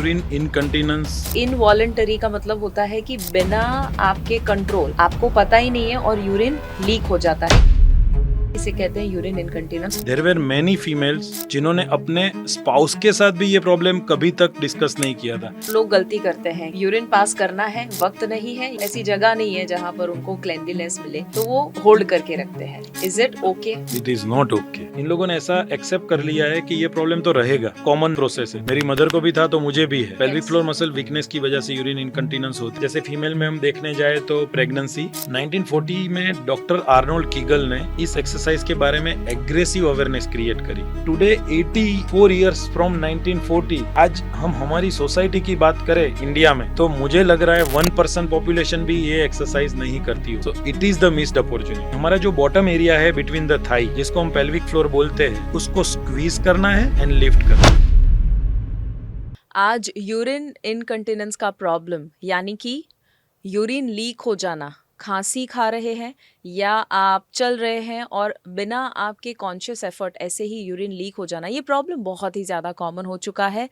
Urine incontinence. Involuntary का मतलब होता है कि बिना आपके कंट्रोल, आपको पता ही नहीं है और यूरिन लीक हो जाता है, इसे कहते हैं urine incontinence. There were many females जिन्होंने अपने स्पाउस के साथ भी ये प्रॉब्लम कभी तक डिस्कस नहीं किया था। लोग गलती करते हैं, यूरिन पास करना है, वक्त नहीं है, ऐसी जगह नहीं है जहाँ पर उनको क्लेanलीनेस मिले, तो वो होल्ड करके रखते हैं। Is it okay? It is not okay. इन लोगों ने ऐसा एक्सेप्ट कर लिया है कि ये प्रॉब्लम तो रहेगा, कॉमन प्रोसेस है। मेरी मदर को भी था तो मुझे भी है। पेल्विक फ्लोर मसल वीकनेस की वजह से यूरिन इनकंटिनेंस होती है। जैसे फीमेल में हम देखने जाए तो प्रेगनेंसी 1940 में डॉक्टर आर्नोल्ड कीगल ने इस एक्सरसाइज के बारे में एग्रेसिव अवेयरनेस क्रिएट करी। टुडे 84 इयर्स फ्रॉम 1940 आज हम हमारी सोसाइटी की बात करें इंडिया में तो मुझे लग रहा है 1% पॉपुलेशन भी ये एक्सरसाइज नहीं करती हो। So it is the missed opportunity. हमारा जो बॉटम एरिया है बिटवीन द थाई, जिसको हम पेल्विक फ्लोर बोलते हैं, उसको स्क्वीज करना है एंड लिफ्ट करना है। आज यूरिन इनकंटिनेंस का प्रॉब्लम यानी कि यूरिन लीक हो जाना, खांसी खा रहे हैं या आप चल रहे हैं और बिना आपके कॉन्शियस एफर्ट ऐसे ही यूरिन लीक हो जाना, ये प्रॉब्लम बहुत ही ज़्यादा कॉमन हो चुका है।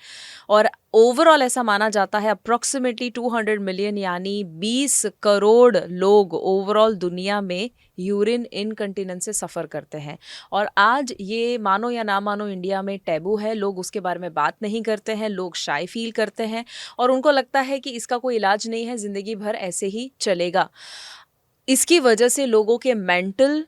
और ओवरऑल ऐसा माना जाता है अप्रॉक्सीमेटली 200 मिलियन यानी 20 करोड़ लोग ओवरऑल दुनिया में यूरिन इनकंटिनेंस से सफ़र करते हैं। और आज ये मानो या ना मानो इंडिया में टैबू है, लोग उसके बारे में बात नहीं करते हैं, लोग शाय फील करते हैं और उनको लगता है कि इसका कोई इलाज नहीं है, ज़िंदगी भर ऐसे ही चलेगा। इसकी वजह से लोगों के मेंटल,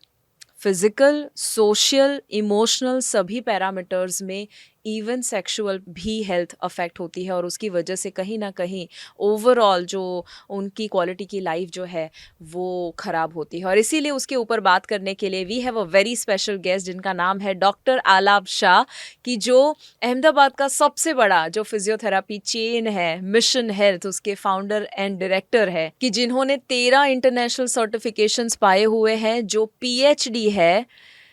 फिजिकल, सोशल, इमोशनल सभी पैरामीटर्स में इवन सेक्सुअल भी हेल्थ अफेक्ट होती है और उसकी वजह से कहीं ना कहीं ओवरऑल जो उनकी क्वालिटी की लाइफ जो है वो ख़राब होती है। और इसीलिए उसके ऊपर बात करने के लिए we have a very special guest जिनका नाम है डॉक्टर आलाप शाह, कि जो अहमदाबाद का सबसे बड़ा जो फिजियोथेरापी चेन है मिशन हेल्थ, उसके फाउंडर एंड डायरेक्टर है, कि जिन्होंने 13 इंटरनेशनल सर्टिफिकेशंस पाए हुए हैं, जो PhD है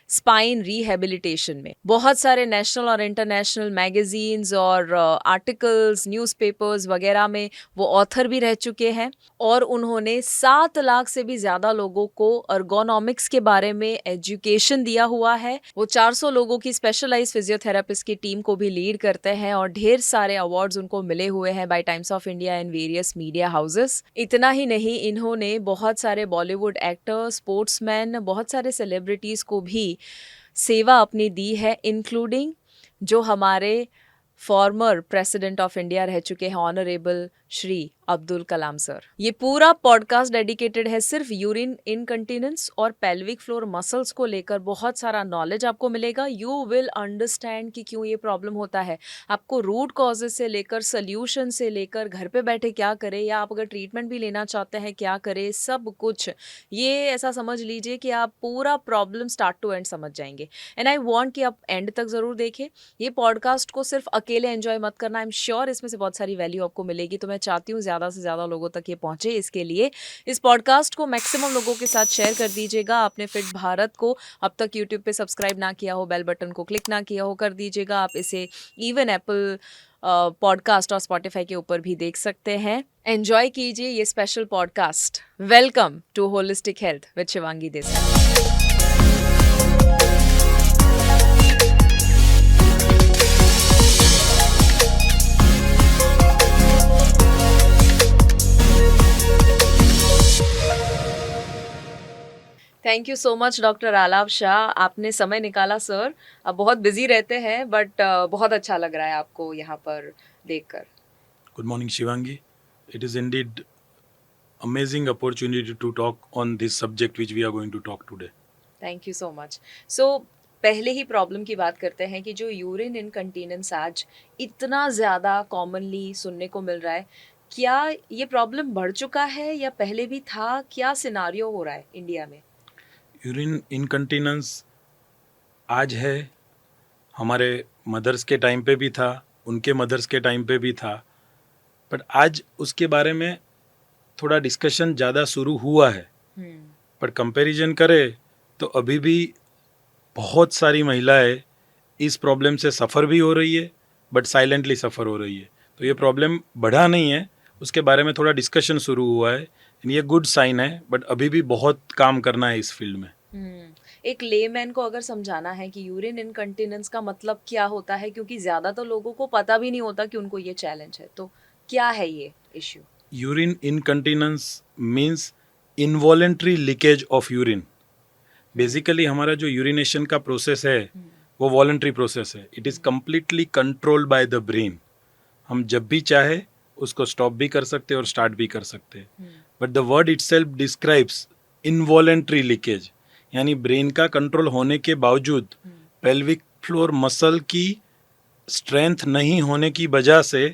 स्पाइन रिहेबिलिटेशन में। बहुत सारे नेशनल और इंटरनेशनल मैगजीन्स और आर्टिकल्स, न्यूज़पेपर्स वगैरह में वो ऑथर भी रह चुके हैं और उन्होंने 7 लाख से भी ज़्यादा लोगों को अर्गोनॉमिक्स के बारे में एजुकेशन दिया हुआ है। वो 400 लोगों की स्पेशलाइज्ड फिजियोथेरापिस्ट की टीम को भी लीड करते हैं और ढेर सारे अवार्ड्स उनको मिले हुए हैं by Times of India and various media houses. इतना ही नहीं, इन्होंने बहुत सारे बॉलीवुड एक्टर्स, स्पोर्ट्समैन, बहुत सारे सेलिब्रिटीज़ को भी सेवा अपनी दी है, इंक्लूडिंग जो हमारे फॉर्मर प्रेसिडेंट ऑफ इंडिया रह चुके हैं ऑनरेबल श्री अब्दुल कलाम सर। ये पूरा पॉडकास्ट डेडिकेटेड है सिर्फ यूरिन इनकंटिनेंस और पेल्विक फ्लोर मसल्स को लेकर। बहुत सारा नॉलेज आपको मिलेगा, यू विल अंडरस्टैंड कि क्यों ये प्रॉब्लम होता है। आपको रूट कॉजेज से लेकर सोल्यूशन से लेकर घर पे बैठे क्या करें या आप अगर ट्रीटमेंट भी लेना चाहते हैं क्या करें, सब कुछ ये ऐसा समझ लीजिए कि आप पूरा प्रॉब्लम स्टार्ट टू एंड समझ जाएंगे। एंड आई वॉन्ट कि आप एंड तक ज़रूर देखें। ये पॉडकास्ट को सिर्फ अकेले एंजॉय मत करना, आई एम श्योर इसमें से बहुत सारी वैल्यू आपको मिलेगी। तो मैं चाहती हूँ ज़्यादा से ज़्यादा लोगों तक ये पहुँचे, इसके लिए इस पॉडकास्ट को मैक्सिमम लोगों के साथ शेयर कर दीजिएगा। आपने फिट भारत को अब तक यूट्यूब पे सब्सक्राइब ना किया हो, बेल बटन को क्लिक ना किया हो, कर दीजिएगा। आप इसे इवन एप्पल पॉडकास्ट और स्पॉटिफाई के ऊपर भी देख सकते हैं। एंजॉय कीजिए ये special podcast. Welcome to holistic health with Shivangi Desai. Thank you so much doctor Alap Shah, आपने समय निकाला सर। अब बहुत बिजी रहते हैं बट बहुत अच्छा लग रहा है आपको यहाँ पर देखकर। Good morning Shivangi, it is Indeed amazing opportunity to talk on this subject which we are going to talk today. Thank you so much. So पहले ही प्रॉब्लम की बात करते हैं कि जो यूरिन इनकंटिनेंस आज इतना ज़्यादा कॉमनली सुनने को मिल रहा है, क्या ये प्रॉब्लम बढ़ चुका है या पहले भी था? क्या सिनारियो हो रहा है इंडिया में? यूरिन इनकंटिनेंस आज है, हमारे मदर्स के टाइम पे भी था, उनके मदर्स के टाइम पे भी था, बट आज उसके बारे में थोड़ा डिस्कशन ज़्यादा शुरू हुआ है। पर कंपैरिजन करें तो अभी भी बहुत सारी महिलाएं इस प्रॉब्लम से सफ़र भी हो रही है, बट साइलेंटली सफ़र हो रही है। तो ये प्रॉब्लम बढ़ा नहीं है, उसके बारे में थोड़ा डिस्कशन शुरू हुआ है, ये गुड साइन है, बट अभी भी बहुत काम करना है इस फील्ड में। एक लेमैन को अगर समझाना है कि यूरिन इनकंटिनेंस का मतलब क्या होता है, क्योंकि ज़्यादा तो लोगों को पता भी नहीं होता कि उनको ये चैलेंज है, तो क्या है ये issue? Urine incontinence means involuntary leakage of urine. Basically हमारा जो यूरिनेशन का प्रोसेस है वो वॉलेंट्री प्रोसेस है। It is completely controlled by the brain. हम जब भी चाहे उसको स्टॉप भी कर सकते हैं और स्टार्ट भी कर सकते हैं। But the word itself describes involuntary leakage, यानी ब्रेन का कंट्रोल होने के बावजूद पेल्विक फ्लोर मसल की स्ट्रेंथ नहीं होने की वजह से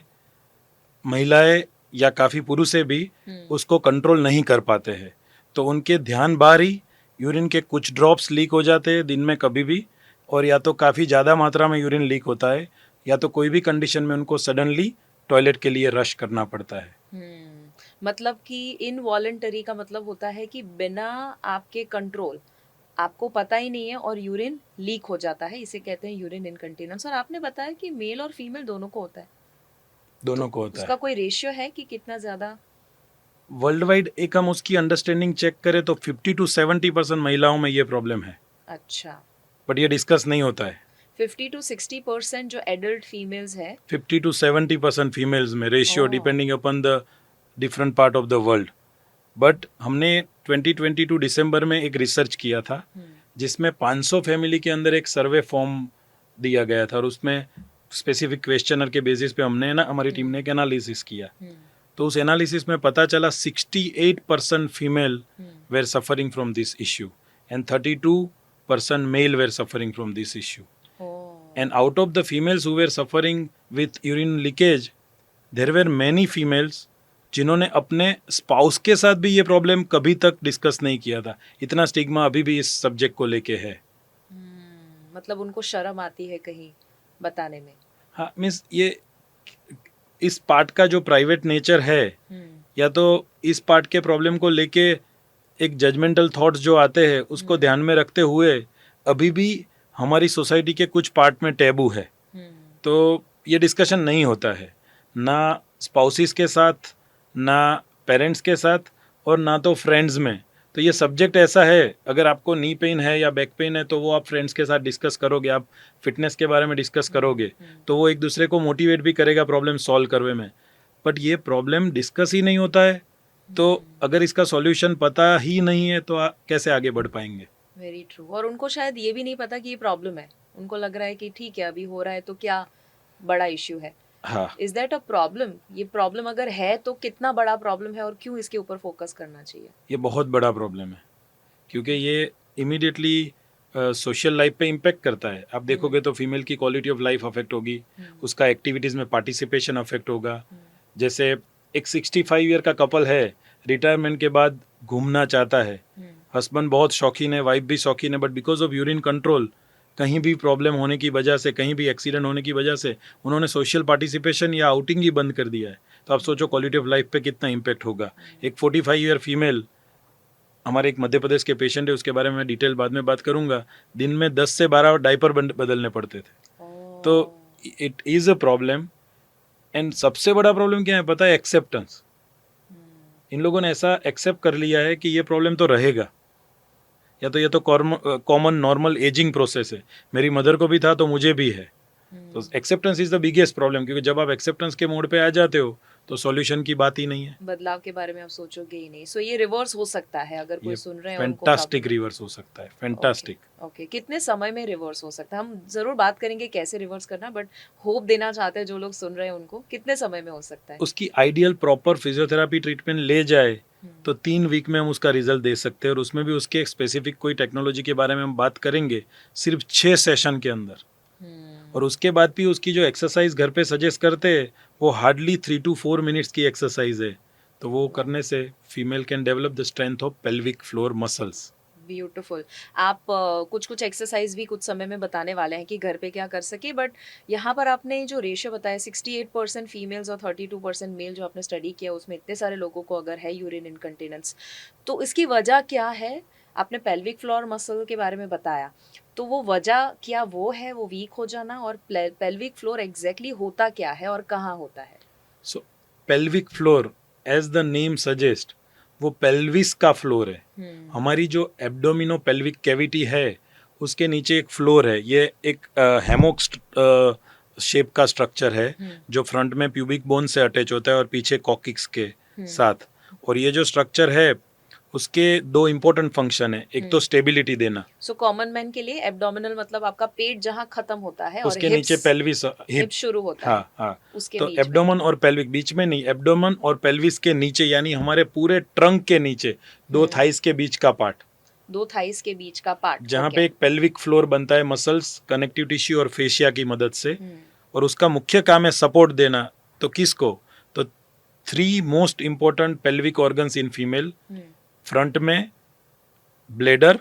महिलाएं या काफ़ी पुरुषें भी उसको कंट्रोल नहीं कर पाते हैं। तो उनके ध्यान बाहर ही यूरिन के कुछ ड्रॉप्स लीक हो जाते हैं दिन में कभी भी, और या तो काफ़ी ज़्यादा मात्रा में यूरिन लीक होता है, या तो कोई भी कंडीशन में उनको सडनली टॉयलेट के लिए रश करना पड़ता है। मतलब कि इनवॉलेंटरी का मतलब होता है कि बिना आपके कंट्रोल, आपको पता ही नहीं है और यूरिन लीक हो जाता है, इसे कहते हैं यूरिन इनकंटिनेंस। और आपने बताया कि मेल और फीमेल दोनों को होता है, दोनों तो को होता उसका है। कोई रेशियो है कि कितना ज्यादा? वर्ल्ड वाइड एक हम उसकी अंडरस्टैंडिंग चेक करें तो 50 to 70% महिलाओं में ये प्रॉब्लम है, अच्छा, बट ये डिस्कस नहीं होता है। 50 to 60% जो एडल्ट फीमेल्स है। 50 to 70% फीमेल्स में ratio oh, depending upon the different part of the world. But हमने 2022 दिसंबर में एक रिसर्च किया था जिसमें 500 फैमिली के अंदर एक सर्वे फॉर्म दिया गया था, और उसमें स्पेसिफिक क्वेश्चनर के बेसिस पे हमने ना हमारी टीम ने एक एनालिसिस किया। तो उस एनालिसिस में पता चला 68% female were suffering from this issue and 32% male were suffering from this issue. And out of the females who were suffering with urine leakage, there were many females जिन्होंने अपने स्पाउस के साथ भी ये प्रॉब्लम कभी तक डिस्कस नहीं किया था। इतना स्टिग्मा अभी भी इस सब्जेक्ट को लेके है। मतलब उनको शर्म आती है कहीं बताने में। हाँ, मीन्स ये इस पार्ट का जो प्राइवेट नेचर है, या तो इस पार्ट के प्रॉब्लम को लेके एक जजमेंटल थॉट्स जो आते हैं उसको ध्यान में रखते हुए अभी भी हमारी सोसाइटी के कुछ पार्ट में टैबू है। तो ये डिस्कशन नहीं होता है, ना स्पाउसिस के साथ, ना पेरेंट्स के साथ, और ना तो फ्रेंड्स में। तो ये सब्जेक्ट ऐसा है, अगर आपको नी पेन है या बैक पेन है तो वो आप फ्रेंड्स के साथ डिस्कस करोगे, आप फिटनेस के बारे में डिस्कस करोगे तो वो एक दूसरे को मोटिवेट भी करेगा प्रॉब्लम सॉल्व करने में। बट ये प्रॉब्लम डिस्कस ही नहीं होता है, तो अगर इसका सॉल्यूशन पता ही नहीं है तो कैसे आगे बढ़ पाएंगे। Very true. और उनको शायद ये भी नहीं पता कि ये प्रॉब्लम है, उनको लग रहा है कि ठीक है अभी हो रहा है तो क्या बड़ा इश्यू है। हाँ, इज दैट अ प्रॉब्लम? ये प्रॉब्लम अगर है तो कितना बड़ा प्रॉब्लम है और क्यों इसके ऊपर फोकस करना चाहिए? ये बहुत बड़ा प्रॉब्लम है, क्योंकि ये इमीडिएटली सोशल लाइफ पे इम्पेक्ट करता है। आप देखोगे तो फीमेल की क्वालिटी ऑफ लाइफ अफेक्ट होगी, उसका एक्टिविटीज़ में पार्टिसिपेशन अफेक्ट होगा। जैसे एक 65 ईयर का कपल है, रिटायरमेंट के बाद घूमना चाहता है, हस्बैंड बहुत शौकीन है, वाइफ भी शौकीन है, but because of urine control कहीं भी प्रॉब्लम होने की वजह से, कहीं भी एक्सीडेंट होने की वजह से उन्होंने सोशल पार्टिसिपेशन या आउटिंग ही बंद कर दिया है। तो आप सोचो क्वालिटी ऑफ लाइफ पे कितना इम्पेक्ट होगा। एक 45 ईयर फीमेल, हमारे एक मध्य प्रदेश के पेशेंट है, उसके बारे में डिटेल बाद में बात करूंगा, दिन में 10 से 12 डायपर बदलने पड़ते थे। तो it is a problem. And सबसे बड़ा प्रॉब्लम क्या है पता है? एक्सेप्टेंस। इन लोगों ने ऐसा एक्सेप्ट कर लिया है कि ये प्रॉब्लम तो रहेगा, या तो ये तो कॉमन नॉर्मल एजिंग प्रोसेस है, मेरी मदर को भी था तो मुझे भी है। तो acceptance is the biggest problem, क्योंकि जब आप एक्सेप्टेंस के मोड पे आ जाते हो तो सॉल्यूशन की बात ही नहीं है। बदलाव के बारे में आप सोचोगे ही नहीं। सो ये रिवर्स हो सकता है अगर कोई ये सुन रहे हैं और उनको फैंटास्टिक problem- रिवर्स हो सकता है, फैंटास्टिक। ओके, कितने समय में रिवर्स हो सकता है? हम जरूर बात करेंगे कैसे रिवर्स करना, बट होप देना चाहते हैं जो लोग सुन रहे हैं उनको, कितने समय में हो सकता है? उसकी आइडियल प्रॉपर फिजियोथेरापी ट्रीटमेंट ले जाए तो 3 वीक में हम उसका रिजल्ट दे सकते हैं, और उसमें भी उसके स्पेसिफिक कोई टेक्नोलॉजी के बारे में हम बात करेंगे सिर्फ 6 सेशन के अंदर। और उसके बाद भी उसकी जो एक्सरसाइज घर पे सजेस्ट करते हैं वो हार्डली 3 to 4 मिनट्स की एक्सरसाइज है। तो वो करने से female can develop the strength of pelvic floor muscles. Beautiful. आप कुछ कुछ एक्सरसाइज भी कुछ समय में बताने वाले हैं कि घर पे क्या कर सके, बट यहाँ पर आपने जो रेशियो बताया 68% फीमेल्स और 32% मेल, जो आपने स्टडी किया उसमें इतने सारे लोगों को अगर है यूरिन इनकंटिनेंस, तो इसकी वजह क्या है? आपने पेल्विक फ्लोर मसल के बारे में बताया, तो वो वजह क्या वो है, वो वीक हो जाना? और पेल्विक फ्लोर एग्जैक्टली होता क्या है और कहाँ होता है? So pelvic floor as the name suggest, वो पेल्विस का फ्लोर है। हम्म हमारी जो एब्डोमिनो पेल्विक कैविटी है उसके नीचे एक फ्लोर है। ये एक हैमोक शेप का स्ट्रक्चर है जो फ्रंट में प्यूबिक बोन से अटैच होता है और पीछे कॉकिक्स के साथ। और ये जो स्ट्रक्चर है उसके दो इंपॉर्टेंट फंक्शन है। एक तो स्टेबिलिटी देना, सो कॉमन मैन के लिए एब्डोमिनल मतलब आपका पेट जहाँ खत्म होता है और उसके नीचे पेल्विस हिप शुरू होता हाँ है, हाँ। उसके तो बीच में। एब्डोमन और पेल्विक बीच में नहीं, एब्डोमन और पेल्विस के नीचे, यानी हमारे पूरे ट्रंक के नीचे दो थाइस के बीच का पार्ट, दो थाइस के बीच का पार्ट, जहाँ पे एक पेल्विक फ्लोर बनता है मसल्स, कनेक्टिव टिश्यू और फेशिया की मदद से। और उसका मुख्य काम है सपोर्ट देना। तो किसको? तो 3 most important pelvic organs in female, front में ब्लेडर,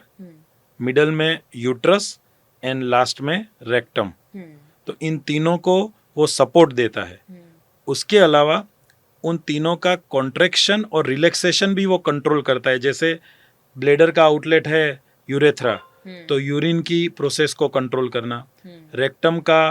मिडल में यूट्रस एंड लास्ट में रेक्टम। तो इन तीनों को वो सपोर्ट देता है। उसके अलावा उन तीनों का कॉन्ट्रैक्शन और रिलैक्सेशन भी वो कंट्रोल करता है। जैसे ब्लेडर का आउटलेट है यूरेथ्रा, तो यूरिन की प्रोसेस को कंट्रोल करना। रेक्टम का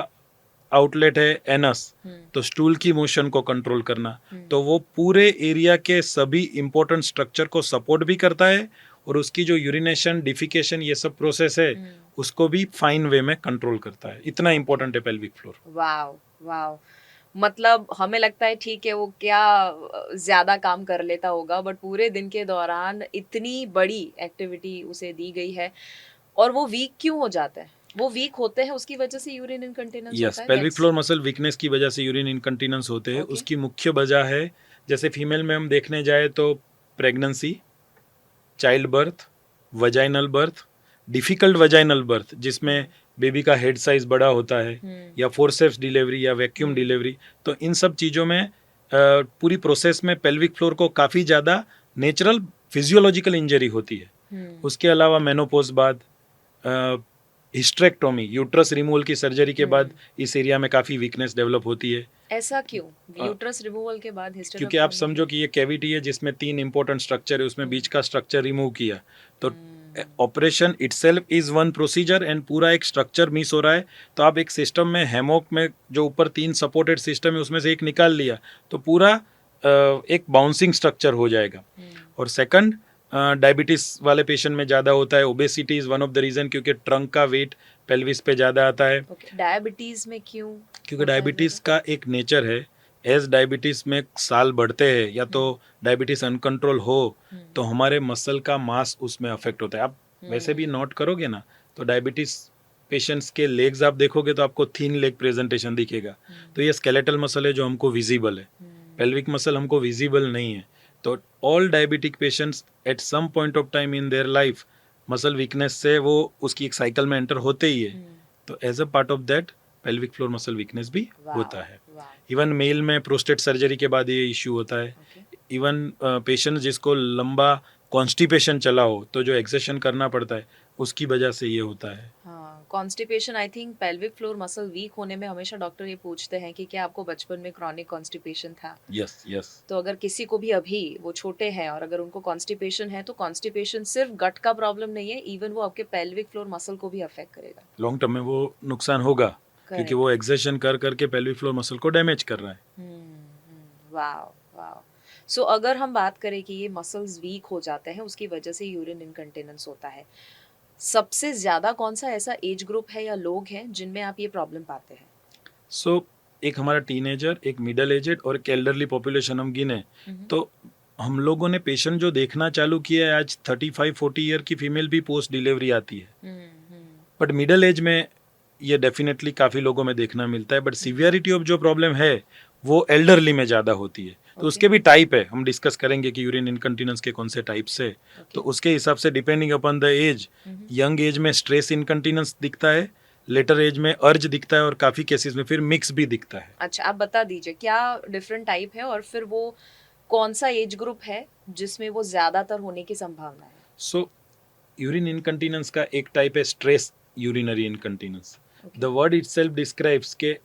आउटलेट है एनस, तो स्टूल की मोशन को कंट्रोल करना। तो वो पूरे एरिया के सभी इंपॉर्टेंट स्ट्रक्चर को सपोर्ट भी करता है और उसकी जो यूरिनेशन, डिफिकेशन, ये सब प्रोसेस है उसको भी फाइन वे में कंट्रोल करता है। इतना इंपॉर्टेंट है पेल्विक फ्लोर। वाव वाव, मतलब हमें लगता है ठीक है वो क्या ज्यादा काम कर लेता होगा, बट पूरे दिन के दौरान इतनी बड़ी एक्टिविटी उसे दी गई है। और वो वीक क्यों हो जाता है? वो वीक होते हैं उसकी वजह से यूरिन इनकंटिनेंस होता है? पेल्विक फ्लोर मसल वीकनेस की वजह से यूरिन इनकंटिनेंस होते हैं। उसकी मुख्य वजह है, जैसे फीमेल में हम देखने जाए तो pregnancy, child birth, vaginal birth, difficult vaginal birth जिसमें बेबी का हेड साइज बड़ा होता है, या फोर्सेप्स डिलीवरी या वैक्यूम डिलीवरी। तो इन सब चीज़ों में पूरी प्रोसेस में पेल्विक फ्लोर को काफ़ी ज़्यादा नेचुरल फिजियोलॉजिकल इंजरी होती है। उसके अलावा मेनोपोज बाद, हिस्ट्रेक्टोमी, यूट्रस रिमूवल की सर्जरी के बाद इस एरिया में काफ़ी वीकनेस डेवलप होती है। ऐसा क्यों? यूट्रस रिमूवल के बाद क्योंकि आप समझो कि ये कैविटी है जिसमें 3 इंपॉर्टेंट स्ट्रक्चर है, उसमें बीच का स्ट्रक्चर रिमूव किया, तो operation itself is one procedure and पूरा एक स्ट्रक्चर मिस हो रहा है। तो आप एक सिस्टम में हैमॉक में जो ऊपर 3 सपोर्टेड सिस्टम है उसमें से एक निकाल लिया तो पूरा एक बाउंसिंग स्ट्रक्चर हो जाएगा। और सेकंड, डायबिटीज वाले पेशेंट में ज़्यादा होता है। Obesity is one of the reason, क्योंकि ट्रंक का वेट पेल्विस पे ज़्यादा आता है। डायबिटीज में क्यों? क्योंकि डायबिटीज का एक नेचर है, एज डायबिटीज में साल बढ़ते हैं या तो डायबिटीज अनकंट्रोल हो तो हमारे मसल का मास उसमें अफेक्ट होता है। आप वैसे भी नोट करोगे ना तो डायबिटीज पेशेंट्स के लेग्स आप देखोगे तो आपको थिन लेग प्रेजेंटेशन दिखेगा। तो ये स्केलेटल मसल है जो हमको विजिबल है, पेल्विक मसल हमको विजिबल नहीं है। तो all diabetic patients at some point of time in their life muscle weakness से वो उसकी एक साइकिल में एंटर होते ही है। तो as a part of that pelvic floor muscle weakness भी होता है। इवन मेल में प्रोस्टेट सर्जरी के बाद ये इश्यू होता है। इवन पेशेंट जिसको लंबा कॉन्स्टिपेशन चला हो तो जो एक्सर्शन करना पड़ता है उसकी वजह से ये होता है। Constipation, I think pelvic floor muscle week होने में हमेशा डॉक्टर ये पूछते हैं कि क्या आपको बचपन में क्रॉनिक कॉन्स्टिपेशन था? यस। तो अगर किसी को भी अभी वो छोटे हैं और अगर उनको कॉन्स्टिपेशन है तो कॉन्स्टिपेशन सिर्फ गट का प्रॉब्लम नहीं है, इवन वो आपके पेल्विक फ्लोर मसल को भी अफेक्ट करेगा। लॉन्ग टर्म में वो नुकसान होगा क्योंकि वो एक्सर्शन कर करके पेल्विक फ्लोर मसल को डैमेज कर रहा है। वाव वाव। सो अगर हम बात करें कि ये मसल्स वीक हो जाते हैं उसकी वजह से यूरिन इनकंटिनेंस होता है, सबसे ज्यादा कौन सा ऐसा एज ग्रुप है या लोग हैं जिनमें आप ये प्रॉब्लम पाते हैं? सो एक हमारा टीनेजर, एक मिडिल एजेड और एक एल्डरली पॉपुलेशन हम गिने तो हम लोगों ने पेशेंट जो देखना चालू किया है आज 35-40 ईयर की फीमेल भी पोस्ट डिलीवरी आती है। बट मिडिल एज में ये डेफिनेटली काफ़ी लोगों में देखना मिलता है। बट सीवियरिटी ऑफ जो प्रॉब्लम है वो एल्डरली में ज़्यादा होती है। तो उसके भी टाइप है, हम डिस्कस करेंगे कि यूरिन इनकंटिनेंस के कौन से टाइप्स है। तो उसके हिसाब से depending upon the age, young age में स्ट्रेस इनकंटिनेंस दिखता है, लेटर एज में अर्ज दिखता है और काफ़ी केसेस में फिर मिक्स भी दिखता है। अच्छा, आप बता दीजिए क्या डिफरेंट टाइप है और फिर वो कौन सा एज ग्रुप है जिसमें वो ज़्यादातर होने की संभावना है? सो यूरिन इनकंटिनेंस का एक टाइप है stress urinary incontinence. The word itself describes के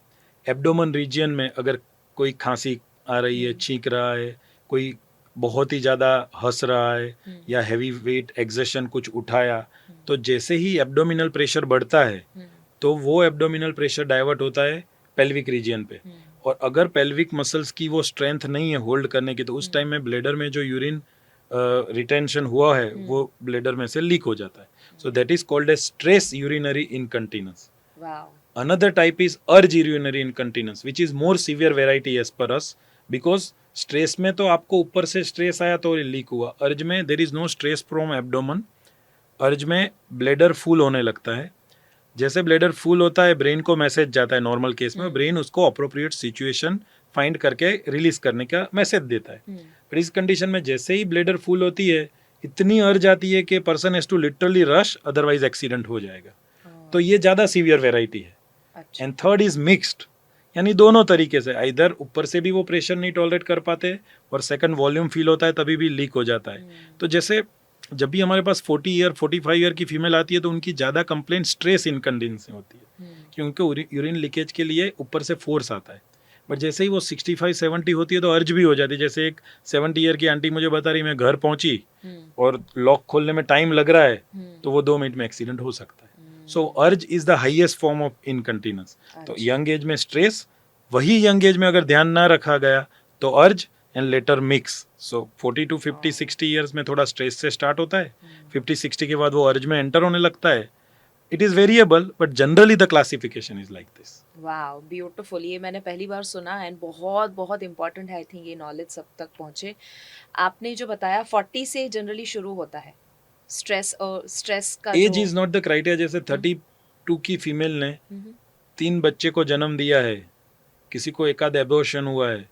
एब्डोमन रीजियन में अगर कोई खांसी आ रही है, छींक रहा है, कोई बहुत ही ज़्यादा हंस रहा है या हैवी वेट एक्सर्शन कुछ उठाया, तो जैसे ही एब्डोमिनल प्रेशर बढ़ता है तो वो एब्डोमिनल प्रेशर डाइवर्ट होता है पेल्विक रीजियन पे। और अगर पेल्विक मसल्स की वो स्ट्रेंथ नहीं है होल्ड करने की तो उस टाइम में ब्लेडर में जो यूरिन रिटेंशन हुआ है वो ब्लेडर में से लीक हो जाता है. So that is called as stress urinary incontinence. Wow. Another type is urge urinary incontinence, which is more severe variety as per us, because stress में तो आपको ऊपर से स्ट्रेस आया तो लीक हुआ. अर्ज में there is no stress from abdomen. Urge में ब्लेडर फुल होने लगता है. जैसे ब्लेडर फुल होता है ब्रेन को मैसेज जाता है नॉर्मल केस में, ब्रेन उसको अप्रोप्रिएट सिचुएशन फाइंड करके रिलीज करने का मैसेज देता है. पर इस कंडीशन में जैसे ही ब्लेडर फुल होती है इतनी अर्ज आती है कि person has to literally rush, otherwise accident हो जाएगा. तो ये ज़्यादा सीवियर वेराइटी है. अच्छा. एंड थर्ड इज मिक्स्ड, यानी दोनों तरीके से, इधर ऊपर से भी वो प्रेशर नहीं टॉलरेट कर पाते और सेकंड वॉल्यूम फील होता है तभी भी लीक हो जाता है. तो जैसे जब भी हमारे पास 40 ईयर 45 ईयर की फीमेल आती है तो उनकी ज़्यादा कंप्लेंट स्ट्रेस इनकंटिनेंस से होती है, क्योंकि यूरिन लीकेज के लिए ऊपर से फोर्स आता है. बट जैसे ही वो 65-70 होती है तो अर्ज भी हो जाती है. जैसे एक 70 ईयर की आंटी मुझे बता रही, मैं घर पहुंची और लॉक खोलने में टाइम लग रहा है तो वो 2 मिनट में एक्सीडेंट हो सकता है. सो अर्ज is the highest form of incontinence. तो यंग एज में स्ट्रेस, वही यंग एज में अगर ध्यान ना रखा गया तो अर्ज and later mix. So 40 to 50-60 years में थोड़ा स्ट्रेस से स्टार्ट होता है, 50-60 के बाद वो अर्ज में एंटर होने लगता है. It is variable but generally the classification is like this. Wow, beautiful. ये मैंने पहली बार सुना एंड बहुत बहुत इंपॉर्टेंट है. आई थिंक ये नॉलेज सब तक पहुंचे. आपने जो बताया 40 से जनरली शुरू होता है स्ट्रेस, और स्ट्रेस का age is not the criteria. जैसे 32 की फीमेल ने 3 बच्चे को जन्म दिया है, किसी को एकाध एबॉर्शन हुआ है,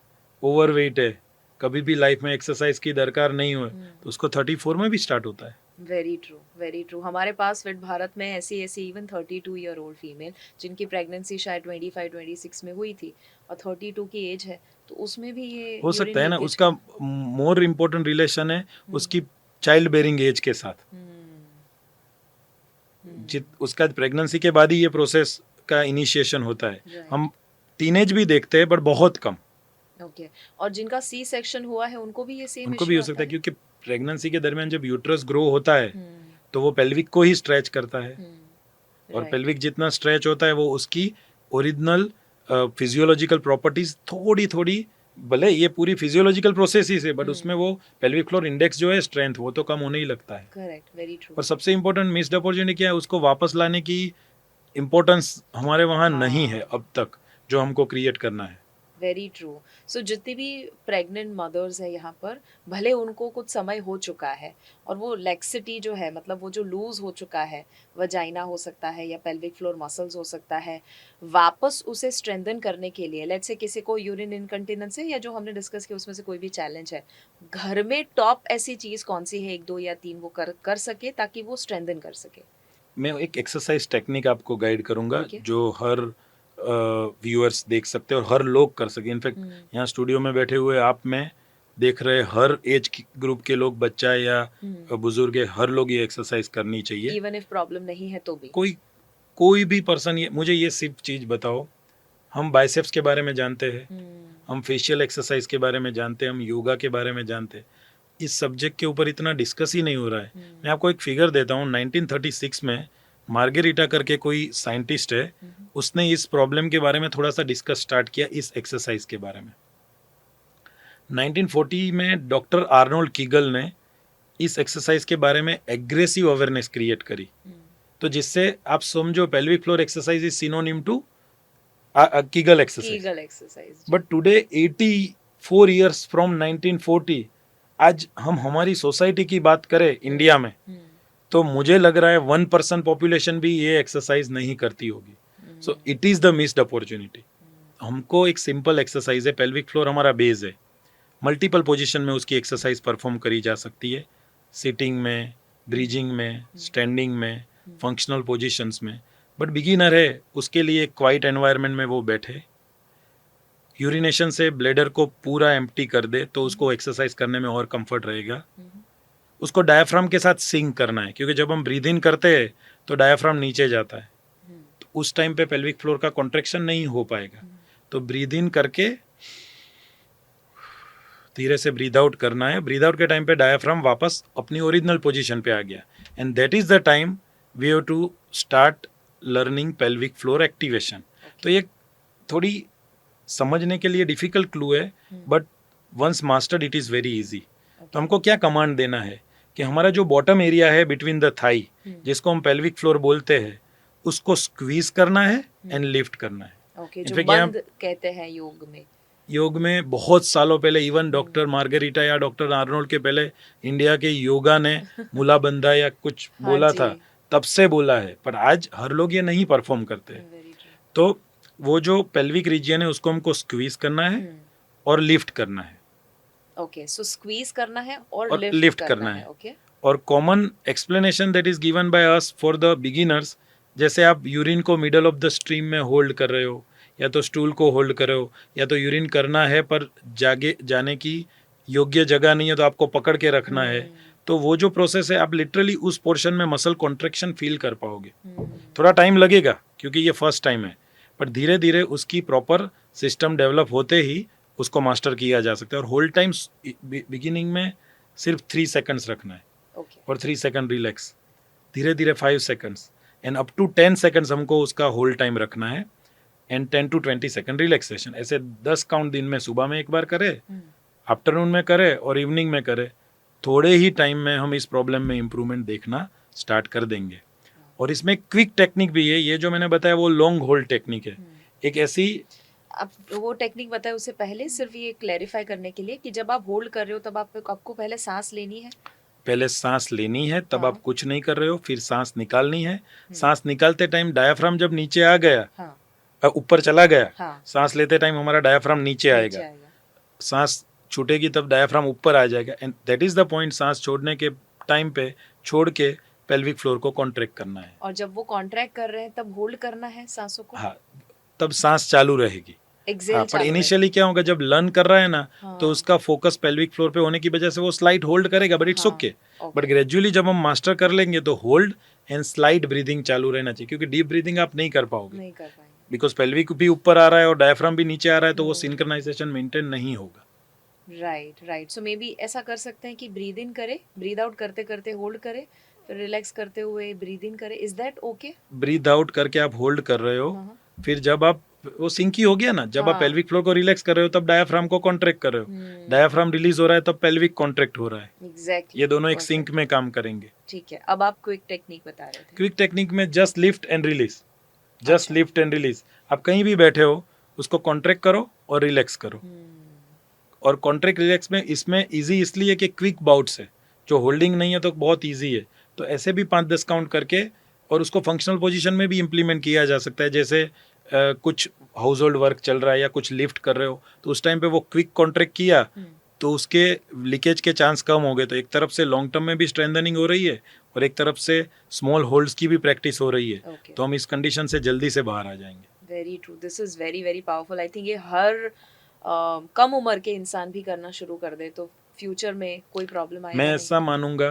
ओवरवेट है, कभी भी लाइफ में एक्सरसाइज की दरकार नहीं हुआ, तो उसको 34 में भी स्टार्ट होता है. Very true, very true. हमारे पास फिट भारत में ऐसी इवन 32 ईयर ओल्ड फीमेल जिनकी प्रेगनेंसी शायद 25-26 में हुई थी और 32 की एज है, तो उसमें भी ये हो सकता है ना. उसका मोर इम्पोर्टेंट रिलेशन है उसकी चाइल्ड बेरिंग एज के साथ. उसका प्रेगनेंसी के बाद ही ये प्रोसेस का इनिशिएशन होता है. हम टीनेज भी देखते हैं बट बहुत कम. ओके. और जिनका सी सेक्शन हुआ है उनको भी ये सेम उनको भी हो सकता है, क्योंकि प्रेगनेंसी के दरमियान जब यूट्रस ग्रो होता है तो वो पेल्विक को ही स्ट्रेच करता है. और पेल्विक जितना स्ट्रेच होता है वो उसकी ओरिजिनल फिजियोलॉजिकल प्रॉपर्टीज थोड़ी भले ये पूरी फिजियोलॉजिकल प्रोसेस ही से, बट उसमें वो पेल्विक फ्लोर इंडेक्स जो है स्ट्रेंथ वो तो कम होने ही लगता है. Correct, very true. और सबसे इम्पोर्टेंट मिस्ड अपॉर्चुनिटी क्या है, उसको वापस लाने की इम्पोर्टेंस हमारे वहाँ नहीं है अब तक, जो हमको क्रिएट करना है. Very true. सो जितनी भी प्रेग्नेंट मदर्स है यहाँ पर, भले उनको कुछ समय हो चुका है और वो लेक्सिटी जो है, मतलब वो जो लूज हो चुका है, वजाइना हो सकता है या पेल्विक फ्लोर मसल्स हो सकता है, वापस उसे स्ट्रेंथन करने के लिए, लेट्स से किसी को यूरिन इनकंटिनेंस है या जो हमने डिस्कस किया उसमें से कोई भी चैलेंज है, घर में टॉप ऐसी चीज़ कौन सी है, 1 2 या 3 वो कर सके ताकि वो स्ट्रेंथन कर सके? मैं एक एक्सरसाइज टेक्निक आपको गाइड करूंगा जो हर व्यूअर्स देख सकते हैं और हर लोग कर सके. इनफैक्ट यहाँ स्टूडियो में बैठे हुए आप में देख रहे हर एज ग्रुप के लोग, बच्चा या बुजुर्ग है, हर लोग ये एक्सरसाइज करनी चाहिए. इवन इफ प्रॉब्लम नहीं है तो भी कोई भी पर्सन मुझे ये सिर्फ चीज बताओ, हम बाइसेप्स के बारे में जानते हैं, हम फेशियल एक्सरसाइज के बारे में जानते हैं, हम योगा के बारे में जानते हैं. इस सब्जेक्ट के ऊपर इतना डिस्कस ही नहीं हो रहा है. मैं आपको एक फिगर देता हूँ. 1936 में मार्गेरिटा करके कोई साइंटिस्ट है, उसने इस प्रॉब्लम के बारे में थोड़ा सा डिस्कस स्टार्ट किया, इस एक्सरसाइज के बारे में. 1940 में डॉक्टर आर्नोल्ड कीगल ने इस एक्सरसाइज के बारे में एग्रेसिव अवेयरनेस क्रिएट करी. तो जिससे आप समझो pelvic floor exercise is synonym to Kegel exercise. But today 84 years from 1940, आज हम हमारी सोसाइटी की बात करें इंडिया में, तो मुझे लग रहा है 1% पॉपुलेशन भी ये एक्सरसाइज नहीं करती होगी. So it is the missed opportunity. हमको एक सिंपल एक्सरसाइज है, पेल्विक फ्लोर हमारा बेस है, मल्टीपल पोजीशन में उसकी एक्सरसाइज परफॉर्म करी जा सकती है, सिटिंग में, ब्रीजिंग में, स्टैंडिंग में, फंक्शनल पोजीशंस में. बट बिगिनर है, उसके लिए क्वाइट एनवायरनमेंट में वो बैठे, यूरिनेशन से ब्लेडर को पूरा एम्प्टी कर दे तो उसको एक्सरसाइज करने में और कंफर्ट रहेगा. उसको डायफ्राम के साथ सिंक करना है, क्योंकि जब हम ब्रीथ इन करते हैं तो डायफ्राम नीचे जाता है, तो उस टाइम पे पेल्विक फ्लोर का कॉन्ट्रैक्शन नहीं हो पाएगा. तो ब्रीथ इन करके धीरे से ब्रीथ आउट करना है. ब्रीथ आउट के टाइम पे डायफ्राम वापस अपनी ओरिजिनल पोजीशन पे आ गया, and that is the time we have to start learning pelvic floor activation. तो ये थोड़ी समझने के लिए डिफिकल्ट क्लू है, but once mastered it is very easy. तो हमको क्या कमांड देना है कि हमारा जो बॉटम एरिया है बिटवीन द थाई, जिसको हम पेल्विक फ्लोर बोलते हैं, उसको स्क्वीज करना है एंड लिफ्ट करना है। ओके, जो इनफैक्ट यहाँ बंद कहते हैं योग में बहुत सालों पहले इवन डॉक्टर मार्गरीटा या डॉक्टर आर्नोल्ड के पहले इंडिया के योगा ने मूला बंधा या कुछ हाँ बोला जी। था, तब से बोला है, पर आज हर लोग ये नहीं परफॉर्म करते हैं। Very true. तो वो जो पेल्विक रीजन है उसको हमको स्क्वीज करना है और लिफ्ट करना है ओके, सो स्क्वीज करना है और और लिफ्ट लिफ्ट करना करना है। है। ओके, और common explanation that is given by us for the beginners, जैसे आप यूरिन को मिडल ऑफ द स्ट्रीम में होल्ड कर रहे हो, या तो स्टूल को होल्ड कर रहे हो, या तो यूरिन करना है पर जाने की योग्य जगह नहीं है तो आपको पकड़ के रखना है, तो वो जो प्रोसेस है आप लिटरली उस पोर्शन में मसल कॉन्ट्रैक्शन फील कर पाओगे। थोड़ा टाइम लगेगा क्योंकि ये फर्स्ट टाइम है, पर धीरे धीरे उसकी प्रॉपर सिस्टम डेवलप होते ही उसको मास्टर किया जा सकता है। और होल्ड टाइम बिगिनिंग में सिर्फ 3 सेकंड्स रखना है ओके, और 3 सेकंड रिलैक्स, धीरे धीरे 5 seconds and up to 10 seconds हमको उसका होल्ड टाइम रखना है एंड 10 to 20 सेकंड रिलैक्सेशन। ऐसे 10 काउंट दिन में सुबह में एक बार करे, आफ्टरनून में करे और इवनिंग में करे। थोड़े ही टाइम में हम इस प्रॉब्लम में इम्प्रूवमेंट देखना स्टार्ट कर देंगे। और इसमें क्विक टेक्निक भी है, ये जो मैंने बताया वो लॉन्ग होल्ड टेक्निक है। एक ऐसी आप वो टेक्निक बताए उससे पहले सिर्फ ये क्लैरिफाई करने के लिए कि जब आप होल्ड कर रहे हो तब आपको पहले सांस लेनी है। पहले सांस लेनी है, तब हाँ। आप कुछ नहीं कर रहे हो, फिर सांस निकालनी है। सांस निकालते टाइम डायाफ्राम जब नीचे आ गया, हाँ, ऊपर चला गया, हाँ, सांस लेते टाइम हमारा डायाफ्राम नीचे आएगा, सांस छूटेगी तब डायाफ्राम ऊपर आ जाएगा and that is the point. सांस छोड़ने के टाइम पे छोड़ के पेल्विक फ्लोर को कॉन्ट्रैक्ट करना है। और जब वो कॉन्ट्रैक्ट कर रहे हैं तब होल्ड करना है सांसों को। हाँ, तब सांस चालू रहेगी। एक्सेल हाँ, पर चालू इनिशियली क्या होगा, जब लर्न कर रहा है ना, हाँ। तो उसका फोकस पेल्विक फ्लोर पे होने की वजह से वो स्लाइड होल्ड करेगा, बट इट्स हाँ, ओके। ओके। बट ग्रेजुअली जब हम मास्टर कर लेंगे तो होल्ड एंड स्लाइड ब्रीदिंग चालू रहना चाहिए, क्योंकि डीप ब्रीदिंग आप नहीं कर पाओगे, नहीं कर पाएंगे। बिकॉज पेल्विक भी ऊपर आ रहा है और डायफ्राम भी नीचे आ रहा है, तो वो सिंक्रोनाइजेशन मेंटेन नहीं होगा। राइट, सो मे बी ऐसा कर सकते हैं कि ब्रीद इन करे, ब्रीद आउट करते करते होल्ड करे, फिर रिलैक्स करते हुए ब्रीद इन करे। Is that okay? Breathe out करके आप होल्ड कर रहे हो, फिर जब आप वो सिंकी हो गया ना, जब आप हाँ। पेल्विक फ्लोर को रिलैक्स कर रहे हो तब डायफ्राम को कॉन्ट्रैक्ट कर रहे हो, डायफ्राम रिलीज हो रहा है तब पेल्विक कॉन्ट्रैक्ट हो रहा है। एग्जैक्टली, ये दोनों एक सिंक में काम करेंगे। ठीक है। अब आप क्विक टेक्निक बता रहे थे। क्विक टेक्निक में just lift and release, just lift and release. आप कहीं भी बैठे हो उसको कॉन्ट्रैक्ट करो और रिलैक्स करो। और कॉन्ट्रैक्ट रिलैक्स में इसमें इजी इसलिए कि क्विक बाउट्स है, जो होल्डिंग नहीं है तो बहुत इजी है। तो ऐसे भी 5-10 काउंट करके और उसको फंक्शनल पोजीशन में भी इम्प्लीमेंट किया जा सकता है। जैसे कुछ हाउस होल्ड वर्क चल रहा है या कुछ लिफ्ट कर रहे हो, तो उस टाइम पे वो क्विक कॉन्ट्रैक्ट किया तो उसके लीकेज के चांस कम हो गए। तो एक तरफ से लॉन्ग टर्म में भी स्ट्रेंथनिंग हो रही है और एक तरफ से स्मॉल होल्ड्स की भी प्रैक्टिस हो रही है। Okay. तो हम इस कंडीशन से जल्दी से बाहर आ जाएंगे। Very true, this is very very powerful. I think ये हर कम उम्र के इंसान भी करना शुरू कर दे तो फ्यूचर में कोई प्रॉब्लम आएगा मैं नहीं। ऐसा मानूंगा,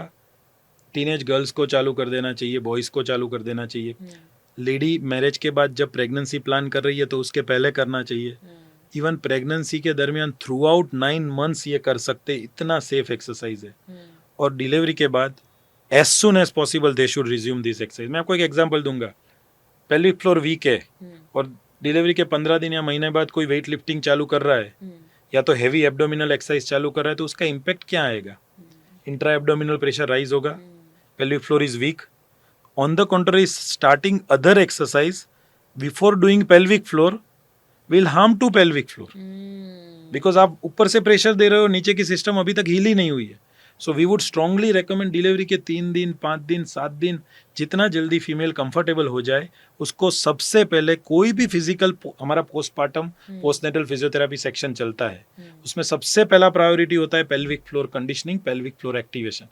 टीनेज गर्ल्स को चालू कर देना चाहिए, बॉयज़ को चालू कर देना चाहिए। लेडी मैरिज के बाद जब प्रेगनेंसी प्लान कर रही है तो उसके पहले करना चाहिए। इवन प्रेगनेंसी के दरमियान थ्रू आउट 9 मंथ्स ये कर सकते, इतना सेफ एक्सरसाइज है। और डिलीवरी के बाद as soon as possible they should resume this exercise. मैं आपको एक एग्जांपल दूंगा। पेल्विक फ्लोर वीक है और डिलीवरी के 15 दिन या महीने बाद कोई वेट लिफ्टिंग चालू कर रहा है या तो हैवी एब्डोमिनल एक्सरसाइज चालू कर रहा है, तो उसका इम्पैक्ट क्या आएगा? इंट्रा एब्डोमिनल प्रेशर राइज होगा, pelvic floor is weak. On the contrary, starting other exercise before doing pelvic floor will harm to pelvic floor. Because आप ऊपर से प्रेशर दे रहे हो, नीचे की सिस्टम अभी तक हील ही नहीं हुई है। So we would strongly recommend delivery के 3 दिन, 5 दिन, 7 दिन, जितना जल्दी फीमेल कंफर्टेबल हो जाए उसको सबसे पहले कोई भी फिजिकल, हमारा पोस्टपार्टम पोस्टनेटल फिजियोथेरेपी सेक्शन चलता है, उसमें सबसे पहला प्रायोरिटी होता है pelvic floor conditioning, pelvic floor activation.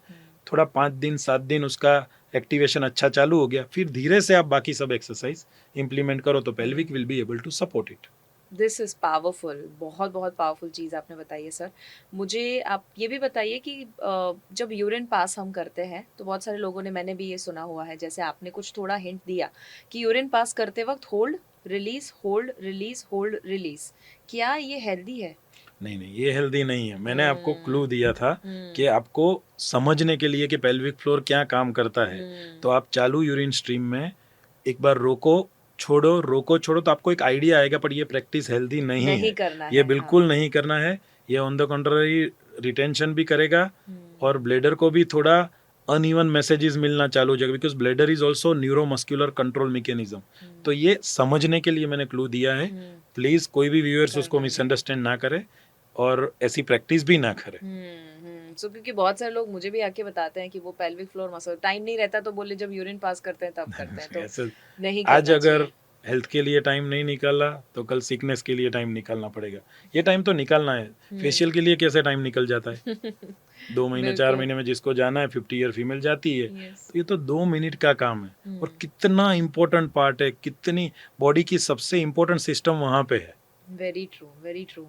थोड़ा 5 दिन 7 दिन उसका एक्टिवेशन अच्छा चालू हो गया, फिर धीरे से आप बाकी सब एक्सरसाइज इंप्लीमेंट करो तो pelvic will be able to support it. This is powerful, बहुत बहुत पावरफुल चीज़ आपने बताई है सर। मुझे आप ये भी बताइए कि जब यूरिन पास हम करते हैं तो बहुत सारे लोगों ने, मैंने भी ये सुना हुआ है, जैसे आपने कुछ थोड़ा हिंट दिया कि यूरिन पास करते वक्त hold release, hold release, hold release, क्या ये हेल्दी है? नहीं, ये हेल्दी नहीं है। मैंने आपको क्लू दिया था कि आपको समझने के लिए कि पेल्विक फ्लोर क्या काम करता है, तो आप चालू यूरिन स्ट्रीम में एक बार रोको छोड़ो तो आपको एक आइडिया आएगा, पर ये प्रैक्टिस हेल्दी नहीं है। करना ये है, बिल्कुल नहीं करना है। ये ऑन द कंट्रारी रिटेंशन भी करेगा हम्म, और ब्लेडर को भी थोड़ा अनइवन मैसेजेस मिलना चालू हो जाएगा, because bladder is also neuromuscular control mechanism. तो ये समझने के लिए मैंने क्लू दिया है. हम्म, प्लीज कोई भी व्यूअर्स उसको करना नहीं। मिसअंडरस्टैंड ना करे और ऐसी प्रैक्टिस भी ना करे. सो क्योंकि बहुत सारे लोग मुझे भी आके बताते हैं कि वो पेल्विक फ्लोर मसल टाइम नहीं रहता, तो बोले जब यूरिन पास करते हैं तब करते हैं, तो ऐसे नहीं आज करना अगर चाहिए। हेल्थ के लिए टाइम नहीं निकाला तो कल सिकनेस के लिए टाइम निकालना पड़ेगा. ये टाइम तो निकालना है. फेशियल के लिए कैसे टाइम निकल जाता है? 2 महीने 4 बिल्कुल। महीने में जिसको जाना है, 50 ईयर फीमेल जाती है. यस। तो ये तो 2 मिनट का काम है और कितना इम्पोर्टेंट पार्ट है, कितनी बॉडी की सबसे इम्पोर्टेंट सिस्टम वहाँ पे है. Very true, very true.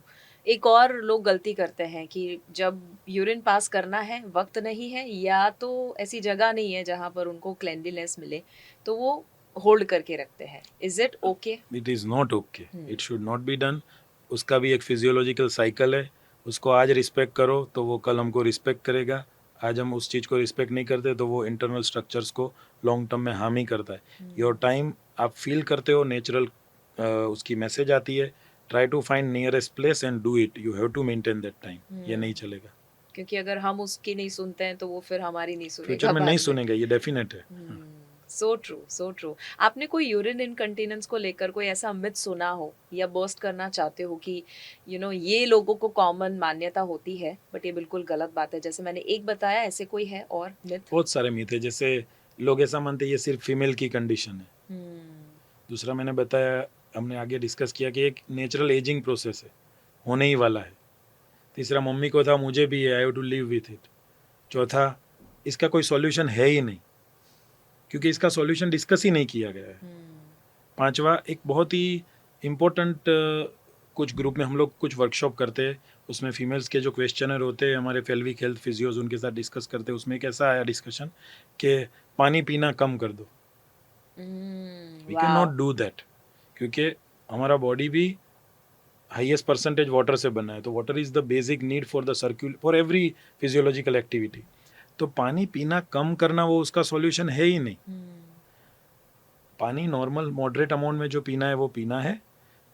एक और लोग गलती करते हैं कि जब यूरिन पास करना है, वक्त नहीं है, या तो ऐसी जगह नहीं है जहाँ पर उनको क्लेanलीनेस मिले, तो वो होल्ड करके रखते हैं. Is it okay? It is not okay, it should not be done. उसका भी एक फिजियोलॉजिकल साइकिल है. उसको आज रिस्पेक्ट करो तो वो कल हमको रिस्पेक्ट करेगा. आज हम उस चीज़ को रिस्पेक्ट नहीं करते तो वो इंटरनल स्ट्रक्चर्स को लॉन्ग टर्म में हार्म ही करता है. योर टाइम आप फील करते हो, नेचुरल उसकी मैसेज आती है, try to find nearest place and do it. You have to maintain that time. ये नहीं चलेगा. क्योंकि अगर हम उसकी नहीं सुनते हैं तो वो फिर हमारी नहीं सुनेगा फ्यूचर में बाद नहीं सुनेंगे, ये डेफिनेट है. So true, so true. आपने कोई यूरिन इनकंटीनेंस को लेकर कोई ऐसा मिथ सुना हो या बर्स्ट करना चाहते हो कि ये लोगों को कॉमन मान्यता होती है बट ये बिल्कुल गलत बात है? जैसे मैंने एक बताया, ऐसे कोई है और मिथ? बहुत सारे मिथ है. जैसे लोग ऐसा मानते हैं ये सिर्फ फीमेल की कंडीशन है. दूसरा मैंने बताया, हमने आगे डिस्कस किया कि एक नेचुरल एजिंग प्रोसेस है, होने ही वाला है. तीसरा मम्मी को था, मुझे भी है, I have to live with it. चौथा, इसका कोई सॉल्यूशन है ही नहीं, क्योंकि इसका सॉल्यूशन डिस्कस ही नहीं किया गया है. पांचवा, एक बहुत ही इम्पोर्टेंट कुछ ग्रुप में हम लोग कुछ वर्कशॉप करते हैं, उसमें फीमेल्स के जो क्वेश्चनर होते हैं, हमारे पेल्विक हेल्थ फिजियोज उनके साथ डिस्कस करते हैं. उसमें एक ऐसा आया डिस्कशन कि पानी पीना कम कर दो. We can not do that, क्योंकि हमारा बॉडी भी हाईएस्ट परसेंटेज वाटर से बना है. तो water is the basic need for the for every physiological activity. तो पानी पीना कम करना वो उसका सॉल्यूशन है ही नहीं. पानी नॉर्मल मॉडरेट अमाउंट में जो पीना है वो पीना है.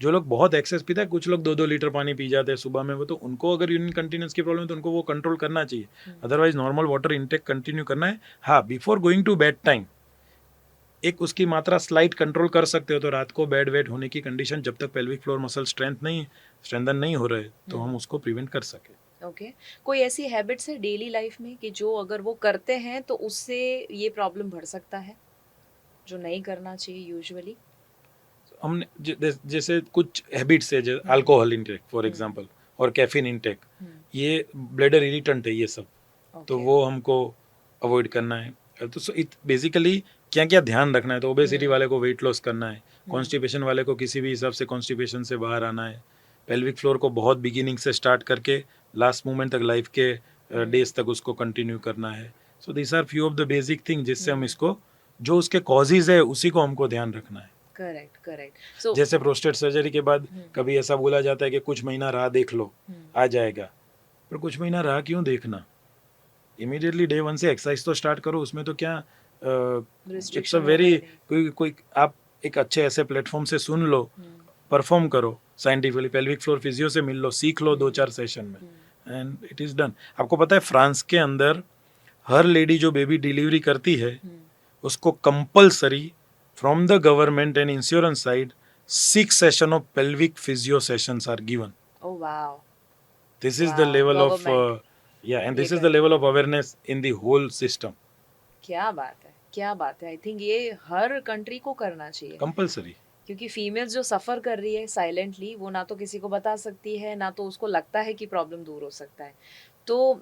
जो लोग बहुत एक्सेस पीता है, कुछ लोग 2-2 लीटर पानी पी जाते हैं सुबह में, वो तो उनको अगर यूरिन कंटिन्यूस की प्रॉब्लम है तो उनको वो कंट्रोल करना चाहिए. Otherwise normal water intake continue करना है. हाँ, before going to bed time एक उसकी मात्रा स्लाइट कंट्रोल कर सकते हो. तो रात को बेड वेट होने की कंडीशन, जब तक पेल्विक फ्लोर मसल स्ट्रेंथन नहीं हो रहे, तो हम उसको प्रिवेंट कर सके. ओके. कोई ऐसी हैबिट्स है डेली लाइफ में कि जो अगर वो करते हैं तो उससे ये प्रॉब्लम बढ़ सकता है, जो नहीं करना चाहिए यूजुअली? हमने जैसे कुछ हैबिट्स है, जैसे अल्कोहल इंटेक फॉर एग्जांपल और कैफीन इंटेक, ये ब्लडर इरिटेंट है ये सब. तो वो हमको अवॉइड करना है. तो बेसिकली क्या क्या ध्यान रखना है, तो ओबेसिटी वाले को वेट लॉस करना है. कॉन्स्टिपेशन वाले को किसी भी हिसाब से कॉन्स्टिपेशन से बाहर आना है. पेल्विक फ्लोर को बहुत बिगिनिंग से स्टार्ट करके लास्ट मोमेंट तक, लाइफ के डेज तक उसको कंटिन्यू करना है. So this are few of the basic thing जिससे हम इसको, जो उसके कॉजेज है उसी को हमको ध्यान रखना है. Correct, correct. सो जैसे प्रोस्टेट सर्जरी के बाद कभी ऐसा बोला जाता है कि कुछ महीना राह देख लो, आ जाएगा. पर कुछ महीना राह क्यों देखना? इमीडिएटली डे 1 से एक्सरसाइज तो स्टार्ट करो. उसमें तो क्या, इट्स अ वेरी, कोई आप एक अच्छे ऐसे प्लेटफॉर्म से सुन लो, परफॉर्म करो साइंटिफिकली, पेल्विक फ्लोर फिजियो से मिल लो, सीख लो 2-4 सेशन में, एंड इट इज डन. आपको पता है फ्रांस के अंदर हर लेडी जो बेबी डिलीवरी करती है उसको compulsory from the government and insurance side 6 session of pelvic physio sessions are given. Oh wow. This is the level of Government. and this is the level of awareness in the whole system. क्या बात है, क्या बात है. I think ये हर country को करना चाहिए, Compulsory. क्योंकि फीमेल्स जो सफ़र कर रही है साइलेंटली, वो ना तो किसी को बता सकती है, ना तो उसको लगता है कि प्रॉब्लम दूर हो सकता है. तो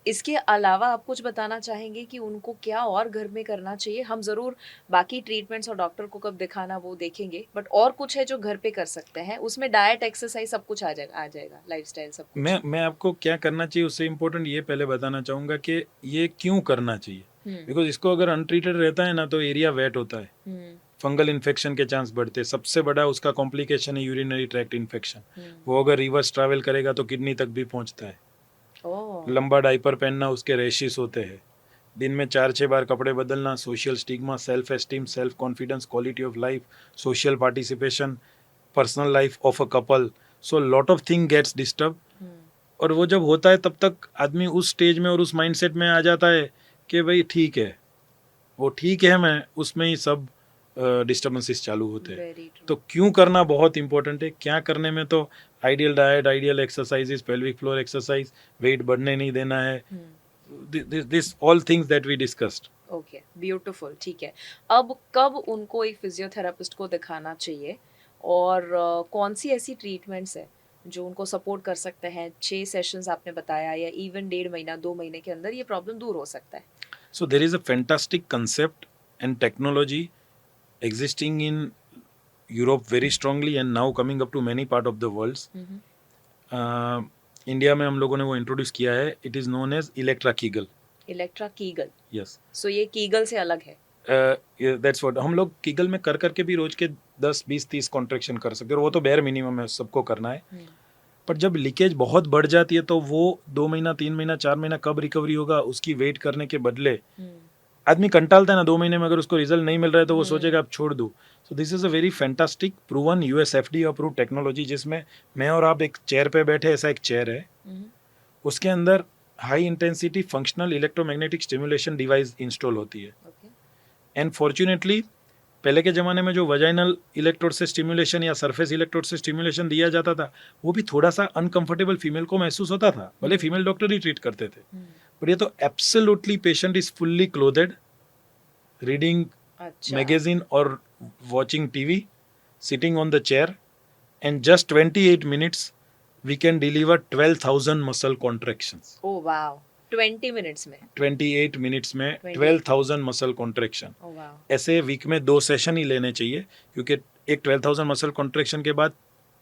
इसके अलावा आप कुछ बताना चाहेंगे कि उनको क्या और घर में करना चाहिए? हम ज़रूर बाकी ट्रीटमेंट्स और डॉक्टर को कब दिखाना वो देखेंगे, बट और कुछ है जो घर पे कर सकते हैं? उसमें डाइट, एक्सरसाइज सब कुछ आ जाएगा, लाइफस्टाइल सब कुछ. मैं आपको क्या करना चाहिए उससे इम्पोर्टेंट ये पहले बताना चाहूँगा कि ये क्यों करना चाहिए. बिकॉज इसको अगर अनट्रीटेड रहता है ना तो एरिया वेट होता है, फंगल इन्फेक्शन के चांस बढ़ते हैं. सबसे बड़ा उसका कॉम्प्लिकेशन है यूरिनरी ट्रैक्ट इन्फेक्शन. वो अगर रिवर्स ट्रैवल करेगा तो किडनी तक भी पहुंचता है. लंबा डाइपर पहनना, उसके रैशेस होते हैं. दिन में 4-6 बार कपड़े बदलना, social stigma, self esteem, self confidence, quality of life, social participation, personal life of a couple. So lot of thing gets disturb. और वो जब होता है तब तक आदमी उस स्टेज में और उस माइंडसेट में आ जाता है कि भाई ठीक है, वो ठीक है, मैं उसमें ही सब डिस्टर्बेंसेस चालू होते हैं. Very true. तो क्यों करना बहुत इंपॉर्टेंट है. क्या करने में तो ideal diet, ideal exercises, pelvic floor exercise, weight बढ़ने नहीं देना है, this all things that we discussed. Okay, beautiful. ठीक है, अब कब उनको एक फिजियोथेरापिस्ट को दिखाना चाहिए और कौन सी ऐसी ट्रीटमेंट्स है जो उनको सपोर्ट कर सकते हैं? 6 सेशंस आपने बताया, या इवन 1.5 महीना 2 महीने के अंदर ये प्रॉब्लम दूर हो सकता है. So there is a fantastic concept and technology existing in Europe very strongly and now coming up to many part of the world. India में हम लोगों ने वो इंट्रोड्यूस किया है. It is known as Electra Kegel. Electra Kegel. Yes. So ये Kegel से अलग है. दैट्स व्हाट हम लोग कीगल में कर करके भी रोज के 10 20 30 कॉन्ट्रैक्शन कर सकते हैं, और वो तो बेयर मिनिमम है, सबको करना है. पर जब लीकेज बहुत बढ़ जाती है तो वो 2 महीना 3 महीना 4 महीना कब रिकवरी होगा उसकी वेट करने के बदले आदमी कंटालता है ना. 2 महीने में अगर उसको रिजल्ट नहीं मिल रहा है तो वो सोचेगा अब छोड़ दूं. So this is a very fantastic proven USFD approve technology, जिसमें मैं और आप एक चेयर पे बैठे, ऐसा एक चेयर है, उसके अंदर high intensity functional electromagnetic stimulation device install होती है. एंड फॉर्चुनेटली पहले के ज़माने में जो वजाइनल इलेक्ट्रोड से स्टिमुलेशन या सरफेस इलेक्ट्रोड से स्टिमुलेशन दिया जाता था वो भी थोड़ा सा अनकंफर्टेबल फीमेल को महसूस होता था, भले फीमेल डॉक्टर ही ट्रीट करते थे. पर ये तो absolutely patient is fully clothed, reading magazine और watching TV, sitting on the chair, and just 28 minutes we can deliver 12,000 muscle contractions. Oh wow, 20 minutes में 28 मिनट्स में 12,000 मसल कॉन्ट्रैक्शन. ऐसे वीक में 2 सेशन ही लेने चाहिए, क्योंकि एक 12,000 मसल कॉन्ट्रैक्शन के बाद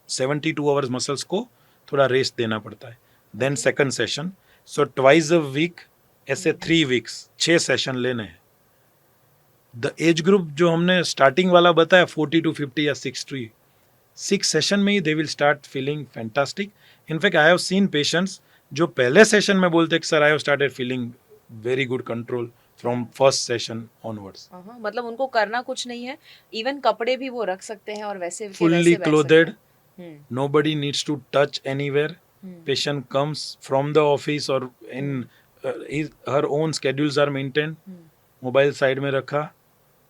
72 आवर्स मसल्स को थोड़ा रेस्ट देना पड़ता है. Then second session. So twice a week, ऐसे 3 वीक्स 6 सेशन लेने हैं. द एज ग्रुप जो हमने स्टार्टिंग वाला बताया 40 to 50 या 60, 6 सेशन में ही they will start feeling fantastic. In fact I have seen patients जो पहले सेशन में बोलते कि sir I have started feeling very good control from first session onwards. मतलब उनको करना कुछ नहीं है, इवन कपड़े भी वो रख सकते हैं और वैसे fully क्लोथेड, nobody needs to touch anywhere. Patient comes from the office or in her own schedules are maintained. Mobile side में रखा,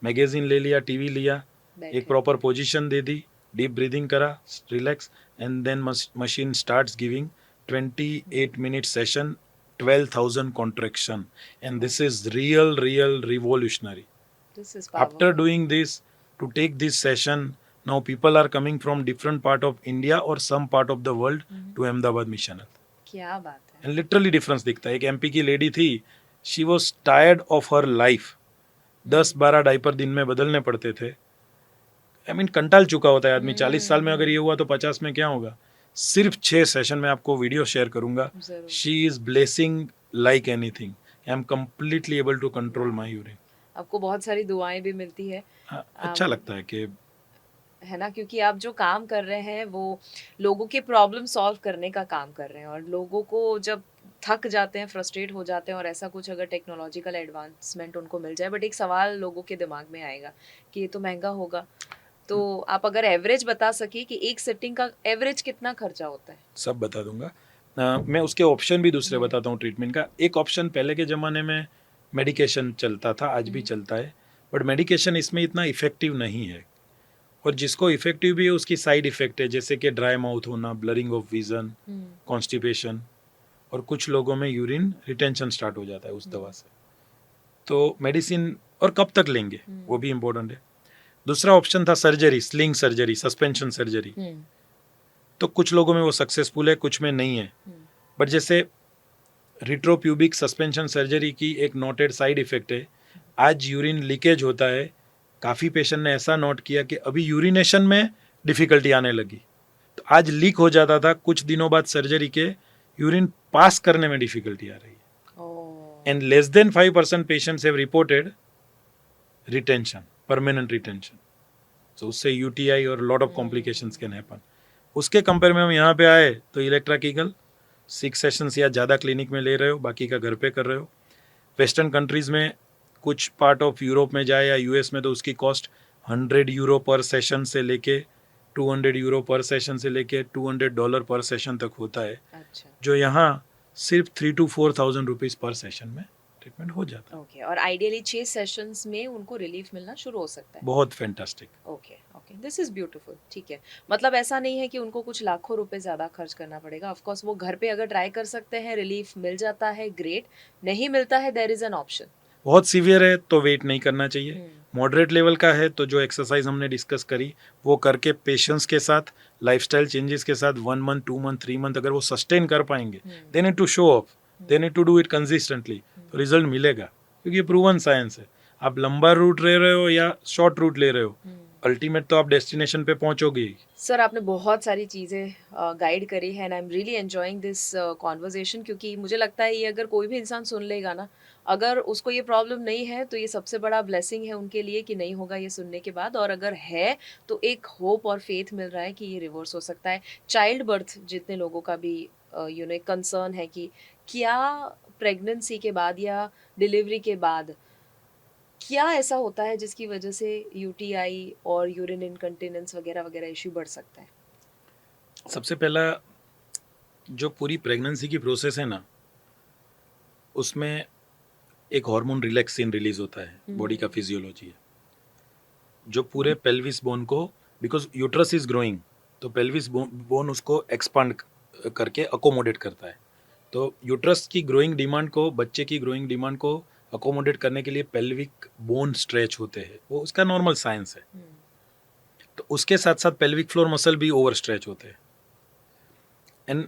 मैगजीन ले लिया, टीवी लिया, एक प्रॉपर पोजीशन दे दी, डीप ब्रीदिंग करा, relax, and then machine starts giving 28 minute session, 12,000 contraction, and this is real revolutionary. This is powerful. After doing this, to take this session, now people are coming from different part of India or some part of the world to Ahmedabad Mission Health. क्या बात है. And literally difference दिखता है. एक MP की lady थी, she was tired of her life. 10-12 diaper दिन में बदलने पड़ते थे. I mean कंटाल चुका होता है आदमी. 40 साल में अगर ये हुआ तो 50 में क्या होगा. सिर्फ 6 सेशन में आपको वीडियो शेयर करूंगा. She is blessing like anything. I am completely able to control my urine. आपको बहुत सारी दुआएं भी मिलती है. अच्छा लगता है कि है ना, क्योंकि आप जो काम कर रहे हैं वो लोगों के प्रॉब्लम सॉल्व करने का काम कर रहे हैं, और लोगों को जब थक जाते हैं, फ्रस्ट्रेट हो जाते हैं, और ऐसा कुछ अगर टेक्नोलॉजिकल एडवांसमेंट उनको मिल जाए, बट एक सवाल लोगों के दिमाग में आएगा कि ये तो महंगा होगा. तो आप अगर एवरेज बता सके कि एक सेटिंग का एवरेज कितना खर्चा होता है? सब बता दूंगा. मैं उसके ऑप्शन भी दूसरे बताता हूँ ट्रीटमेंट का. एक ऑप्शन पहले के ज़माने में मेडिकेशन चलता था, आज भी चलता है, बट मेडिकेशन इसमें इतना इफेक्टिव नहीं है, और जिसको इफेक्टिव भी है उसकी साइड इफेक्ट है, जैसे कि ड्राई माउथ होना, ब्लरिंग ऑफ विजन, कॉन्स्टिपेशन, और कुछ लोगों में यूरिन रिटेंशन स्टार्ट हो जाता है उस दवा से. तो मेडिसिन और कब तक लेंगे वो भी इम्पोर्टेंट है. दूसरा ऑप्शन था surgery, sling surgery, suspension surgery. तो कुछ लोगों में वो सक्सेसफुल है, कुछ में नहीं है. बट जैसे रिट्रोप्यूबिक सस्पेंशन सर्जरी की एक नोटेड साइड इफेक्ट है, आज यूरिन लीकेज होता है. काफ़ी पेशेंट ने ऐसा नोट किया कि अभी यूरिनेशन में डिफिकल्टी आने लगी, तो आज लीक हो जाता था, कुछ दिनों बाद सर्जरी के यूरिन पास करने में डिफिकल्टी आ रही है. And less than 5% patients have reported retention, permanent retention. So उससे यूटीआई और lot of complications can happen. उसके कंपेयर में हम यहाँ पे आए तो इलेक्ट्रा कीगल 6 सेशंस या ज़्यादा क्लिनिक में ले रहे हो, बाकी का घर पे कर रहे हो. वेस्टर्न कंट्रीज़ में कुछ पार्ट ऑफ यूरोप में जाए या यूएस में तो उसकी कॉस्ट 100 यूरो पर सेशन से लेके €200 पर सेशन से लेके $200 पर सेशन तक होता है, अच्छा, जो यहाँ सिर्फ 3 to 4,000 रुपीज पर सेशन में ट्रीटमेंट हो जाता है। ओके। और आइडियली 6 सेशंस में उनको रिलीफ मिलना शुरू हो सकता है। बहुत fantastic. Okay, okay, this is beautiful. ठीक है, मतलब ऐसा नहीं है कि उनको कुछ लाखों रुपए ज़्यादा खर्च करना पड़ेगा। ऑफ कोर्स वो घर पे अगर ट्राई कर सकते हैं, रिलीफ मिल जाता है, ग्रेट। नहीं मिलता है, देयर इज एन ऑप्शन। बहुत सीवियर है तो वेट नहीं करना चाहिए। मॉडरेट लेवल का है तो जो एक्सरसाइज हमने डिस्कस करी वो करके पेशेंस के साथ, लाइफस्टाइल चेंजेस के साथ 1 मंथ, 2 मंथ, 3 मंथ अगर वो सस्टेन कर पाएंगे, they need to show off, they need to do it consistently, तो रिजल्ट मिलेगा, क्योंकि ये प्रूवन साइंस है। आप लंबा रूट ले रहे हो या शॉर्ट रूट ले रहे हो, अल्टीमेट तो आप डेस्टिनेशन पे पहुंचोगे ही। सर, आपने बहुत सारी चीज़ें गाइड करी है and I am really enjoying this conversation, क्योंकि मुझे लगता है ये अगर कोई भी इंसान सुन लेगा ना, अगर उसको ये प्रॉब्लम नहीं है तो ये सबसे बड़ा ब्लेसिंग है उनके लिए कि नहीं होगा ये सुनने के बाद, और अगर है तो एक होप और फेथ मिल रहा है कि ये रिवर्स हो सकता है। चाइल्ड बर्थ जितने लोगों का भी एक कंसर्न है कि क्या प्रेगनेंसी के बाद या डिलीवरी के बाद क्या ऐसा होता है जिसकी वजह से यूटीआई और यूरिन इनकंटिनेंस वगैरह वगैरह इश्यू बढ़ सकता है? सबसे पहला, जो पूरी प्रेगनेंसी की प्रोसेस है ना, उसमें एक हार्मोन रिलैक्सिन रिलीज होता है, बॉडी का फिजियोलॉजी है, जो पूरे पेल्विस बोन को, बिकॉज यूट्रस इज ग्रोइंग, तो पेल्विस बोन उसको एक्सपांड करके अकोमोडेट करता है। तो यूट्रस की ग्रोइंग डिमांड को, बच्चे की ग्रोइंग डिमांड को अकोमोडेट करने के लिए पेल्विक बोन स्ट्रेच होते हैं, वो उसका नॉर्मल साइंस है। तो उसके साथ साथ पेल्विक फ्लोर मसल भी ओवर स्ट्रेच होते हैं। एंड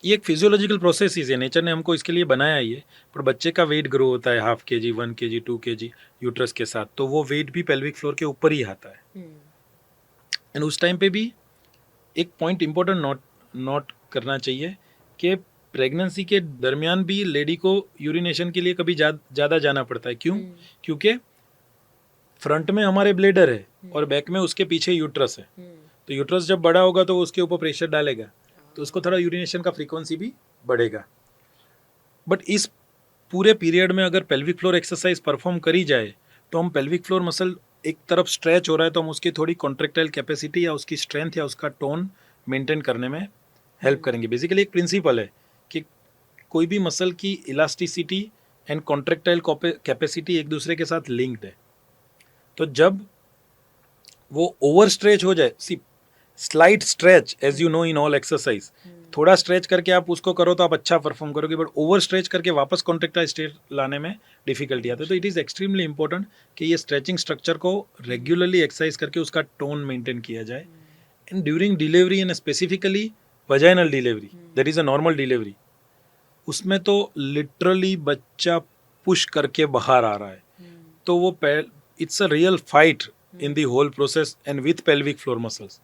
ये एक फिजियोलॉजिकल प्रोसेस है, नेचर ने हमको इसके लिए बनाया ही है। पर बच्चे का वेट ग्रो होता है 0.5 kg, 1 kg, 2 kg यूट्रस के साथ, तो वो वेट भी पेल्विक फ्लोर के ऊपर ही आता है। एंड उस टाइम पे भी एक पॉइंट इंपॉर्टेंट नोट करना चाहिए कि प्रेगनेंसी के दरमियान भी लेडी को यूरिनेशन के लिए कभी ज़्यादा जाना पड़ता है। क्यों? क्योंकि फ्रंट में हमारे ब्लेडर है और बैक में उसके पीछे यूट्रस है। तो यूट्रस जब बड़ा होगा तो उसके ऊपर प्रेशर डालेगा, तो उसको थोड़ा यूरिनेशन का फ्रीक्वेंसी भी बढ़ेगा। बट इस पूरे पीरियड में अगर पेल्विक फ्लोर एक्सरसाइज परफॉर्म करी जाए तो हम पेल्विक फ्लोर मसल एक तरफ स्ट्रेच हो रहा है तो हम उसकी थोड़ी कॉन्ट्रेक्टाइल कैपेसिटी या उसकी स्ट्रेंथ या उसका टोन मेंटेन करने में हेल्प करेंगे। बेसिकली एक प्रिंसिपल है कि कोई भी मसल की इलास्टिसिटी एंड कॉन्ट्रेक्टाइल कैपेसिटी एक दूसरे के साथ लिंक्ड है। तो जब वो ओवर स्ट्रेच हो जाए, see slight stretch as you know in all exercise, थोड़ा स्ट्रेच करके आप उसको करो तो आप अच्छा परफॉर्म करोगे, बट ओवर स्ट्रेच करके वापस कॉन्ट्रेक्टाइल स्टेट लाने में डिफिकल्टी आती है। तो इट इज़ एक्सट्रीमली इंपॉर्टेंट कि ये स्ट्रेचिंग स्ट्रक्चर को रेगुलरली एक्सरसाइज करके उसका टोन मेंटेन किया जाए। And during delivery and specifically vaginal delivery, that is a normal delivery, उसमें तो लिटरली बच्चा पुश करके बाहर आ रहा है, तो वो it's a real fight in the whole process and with pelvic floor muscles.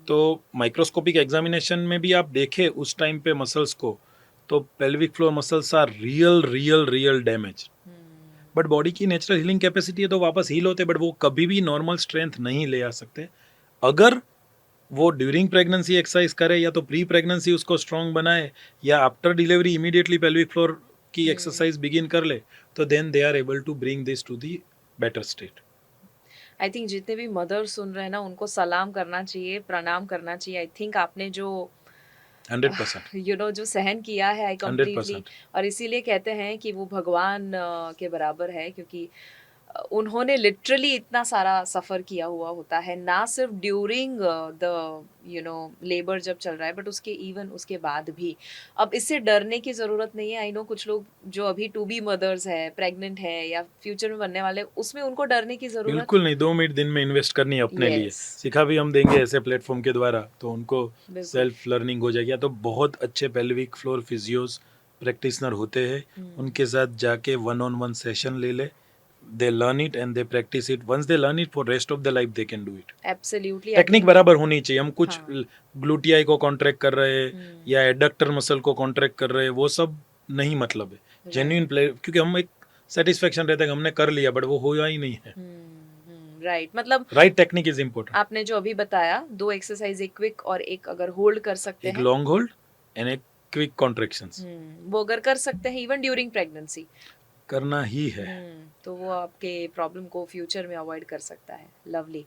तो माइक्रोस्कोपिक एग्जामिनेशन में भी आप देखें उस टाइम पे मसल्स को, तो pelvic floor muscles are real damage. But body की नेचुरल हीलिंग कैपेसिटी है तो वापस हील होते, बट वो कभी भी नॉर्मल स्ट्रेंथ नहीं ले आ सकते। अगर वो ड्यूरिंग प्रेगनेंसी एक्सरसाइज करे या तो प्री प्रेगनेंसी उसको स्ट्रॉन्ग बनाए या after delivery immediately pelvic floor की एक्सरसाइज बिगिन कर ले, तो then they are able to bring this to the better state. I think जितने भी मदर सुन रहे हैं ना, उनको सलाम करना चाहिए, प्रणाम करना चाहिए। आई थिंक आपने जो 100% जो सहन किया है, आई कम्प्लीटली, 100%। और इसीलिए कहते हैं कि वो भगवान के बराबर है, क्योंकि उन्होंने लिटरली इतना सारा सफ़र किया हुआ होता है, ना सिर्फ ड्यूरिंग द लेबर जब चल रहा है, बट उसके इवन उसके बाद भी। अब इससे डरने की ज़रूरत नहीं है। आई नो कुछ लोग जो अभी टू बी मदर्स है, प्रेग्नेंट है या फ्यूचर में बनने वाले, उसमें उनको डरने की ज़रूरत बिल्कुल नहीं। 2 मिनट दिन में इन्वेस्ट करनी है अपने लिए, Yes. सिखा भी हम देंगे ऐसे प्लेटफॉर्म के द्वारा, तो उनको बिल्कुल। सेल्फ लर्निंग हो जाएगी। या तो बहुत अच्छे पेल्विक फ्लोर फिजियोस प्रैक्टिशनर होते हैं, उनके साथ जाके 1-on-1 सेशन ले ले, they learn it and they practice it. Once they learn it for rest of the life they can do it. Absolutely. Technique बराबर होनी चाहिए। हम कुछ हाँ। ग्लूटियाई को कॉन्ट्रैक्ट कर रहे हैं या एडक्टर मसल को कॉन्ट्रैक्ट कर रहे हैं, वो सब नहीं मतलब है। जेन्युइन प्ले, क्योंकि हम एक सेटिस्फेक्शन रहता है कि हमने कर लिया, बट वो होया ही नहीं है। राइट, मतलब राइट टेक्निक इज इम्पोर्टेंट। आपने जो अभी बताया, 2 एक्सरसाइज, एक क्विक और एक अगर होल्ड कर सकते एक हैं, लॉन्ग होल्ड एंड एक क्विक कॉन्ट्रैक्शंस, वो अगर कर सकते हैं इवन ड्यूरिंग प्रेगनेंसी, करना ही है। तो वो आपके प्रॉब्लम को फ्यूचर में अवॉइड कर सकता है। लवली।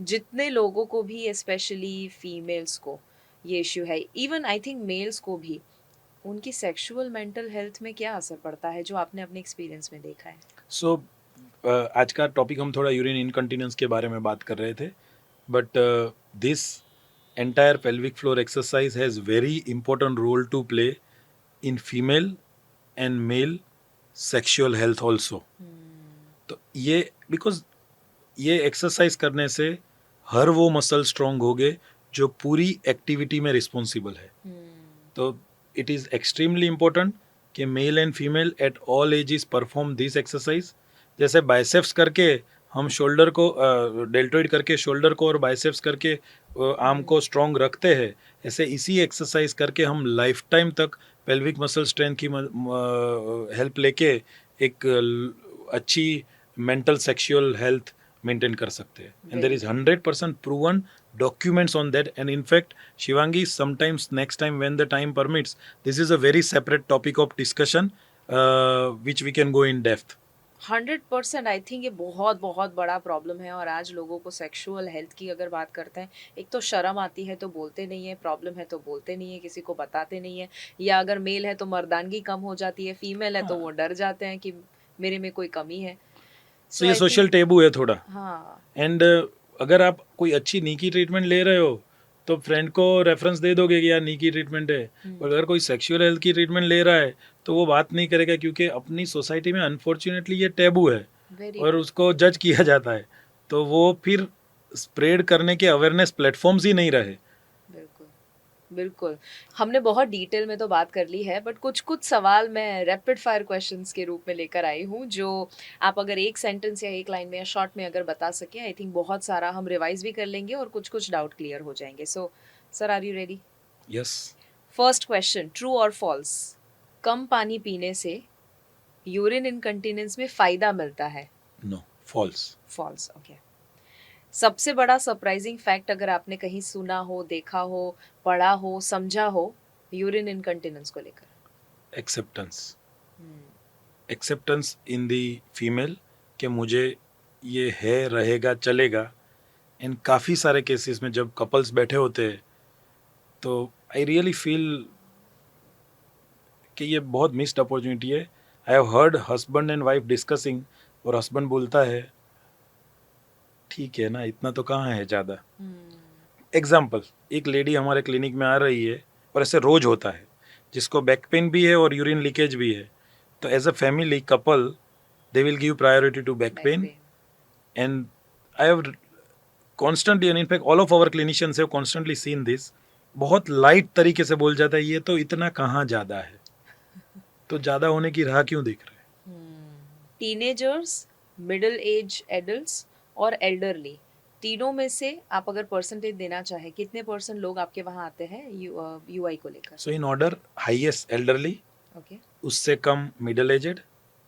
जितने लोगों को भी, स्पेशली फीमेल्स को ये इश्यू है, इवन आई थिंक मेल्स को भी, उनकी सेक्सुअल मेंटल हेल्थ में क्या असर पड़ता है जो आपने अपने एक्सपीरियंस में देखा है? सो आज का टॉपिक हम थोड़ा यूरिन इनकंटिनेंस के बारे में बात कर रहे थे, but this entire pelvic floor exercise has very important role to play in female and male sexual health also. तो ये बिकॉज ये एक्सरसाइज करने से हर वो मसल स्ट्रांग हो गए जो पूरी एक्टिविटी में रिस्पॉन्सिबल है। तो इट इज़ एक्सट्रीमली इम्पोर्टेंट कि male and female at all ages perform this exercise. जैसे बाइसेप्स करके हम शोल्डर को डेल्टोइड करके शोल्डर को और बाइसेप्स करके आर्म को स्ट्रांग रखते हैं, ऐसे इसी एक्सरसाइज करके हम लाइफ टाइम तक पेल्विक मसल स्ट्रेंथ की हेल्प लेके एक अच्छी मेंटल सेक्सुअल हेल्थ मेंटेन कर सकते हैं। And there is 100% proven documents on that, and in fact Shivangi, sometimes next time when the time permits, this is a very separate topic of discussion which we can go in depth. 100% I think ये बहुत बहुत बड़ा problem है। और आज लोगों को sexual health की अगर बात करते हैं, एक तो शर्म आती है तो बोलते नहीं है, प्रॉब्लम है तो बोलते नहीं है, किसी को बताते नहीं है, या अगर मेल है तो मर्दानगी कम हो जाती है, फीमेल है तो वो डर जाते हैं कि मेरे में कोई कमी है। So ये सोशल टेबू है थोड़ा। हाँ, एंड अगर आप कोई अच्छी नी की ट्रीटमेंट ले रहे हो तो फ्रेंड को रेफरेंस दे दोगे कि यार नी की ट्रीटमेंट है, और अगर कोई सेक्सुअल हेल्थ की ट्रीटमेंट ले रहा है तो वो बात नहीं करेगा, क्योंकि अपनी सोसाइटी में अनफॉर्चुनेटली ये टैबू है और उसको जज किया जाता है, तो वो फिर स्प्रेड करने के अवेयरनेस प्लेटफॉर्म्स ही नहीं रहे। बिल्कुल बिल्कुल। हमने बहुत डिटेल में तो बात कर ली है, बट कुछ कुछ सवाल मैं रैपिड फायर क्वेश्चंस के रूप में लेकर आई हूँ, जो आप अगर एक सेंटेंस या एक लाइन में या शॉर्ट में अगर बता सके, आई थिंक बहुत सारा हम रिवाइज भी कर लेंगे और कुछ कुछ डाउट क्लियर हो जाएंगे। So sir, are you ready? Yes. First question, true और फॉल्स? कम पानी पीने से यूरिन इनकंटिनेंस में फायदा मिलता है? No, false. False, okay. सबसे बड़ा सरप्राइजिंग फैक्ट अगर आपने कहीं सुना हो, देखा हो, पढ़ा हो, समझा हो यूरिन इनकंटिनेंस को लेकर? एक्सेप्टेंस। एक्सेप्टेंस इन दी फीमेल कि मुझे ये है, रहेगा, चलेगा। इन काफ़ी सारे केसेस में जब कपल्स बैठे होते हैं तो आई रियली फील कि ये बहुत मिस्ड अपॉर्चुनिटी है। I have heard husband and wife discussing, और हस्बैंड बोलता है ठीक है ना, इतना तो कहाँ है ज़्यादा। एग्जाम्पल, एक लेडी हमारे क्लिनिक में आ रही है और ऐसे रोज होता है, जिसको बैक पेन भी है और यूरिन लीकेज भी है, तो as a family couple they will give priority to back pain. And I have constantly, and in fact all of our clinicians have constantly seen this, बहुत लाइट तरीके से बोल जाता है ये तो इतना कहाँ ज़्यादा है, तो ज़्यादा होने की राह क्यों देख रहे हैं। टीनेजर्स, मिडिल एज एडल्ट्स और एल्डरली, तीनों में से आप अगर परसेंटेज देना चाहे, कितने परसेंट लोग आपके वहाँ आते हैं यूआई को लेकर? So in order, highest elderly, okay, उससे कम middle aged,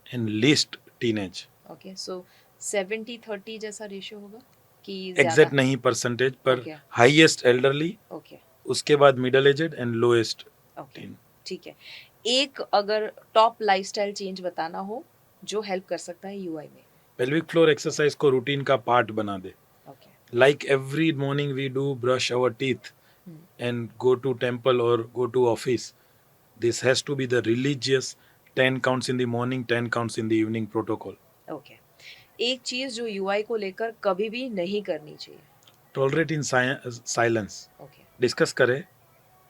and least teenage. Okay. So 70-30 जैसा रेशियो होगा कि एग्जैक्ट नहीं परसेंटेज, पर Okay. हाईएस्ट एल्डरली, ओके, उसके बाद middle aged and lowest okay, teen. ठीक है। एक अगर टॉप लाइफस्टाइल चेंज बताना हो जो हेल्प कर सकता है यूआई में? पेल्विक फ्लोर एक्सरसाइज को रूटीन का पार्ट बना दे। Okay, like every morning we do brush our teeth and go to temple और go to office, this has to be the religious 10 counts in the morning, 10 counts in the evening protocol. Okay. एक चीज जो UI को लेकर कभी भी नहीं करनी चाहिए? Tolerate in silence. Okay, discuss करें,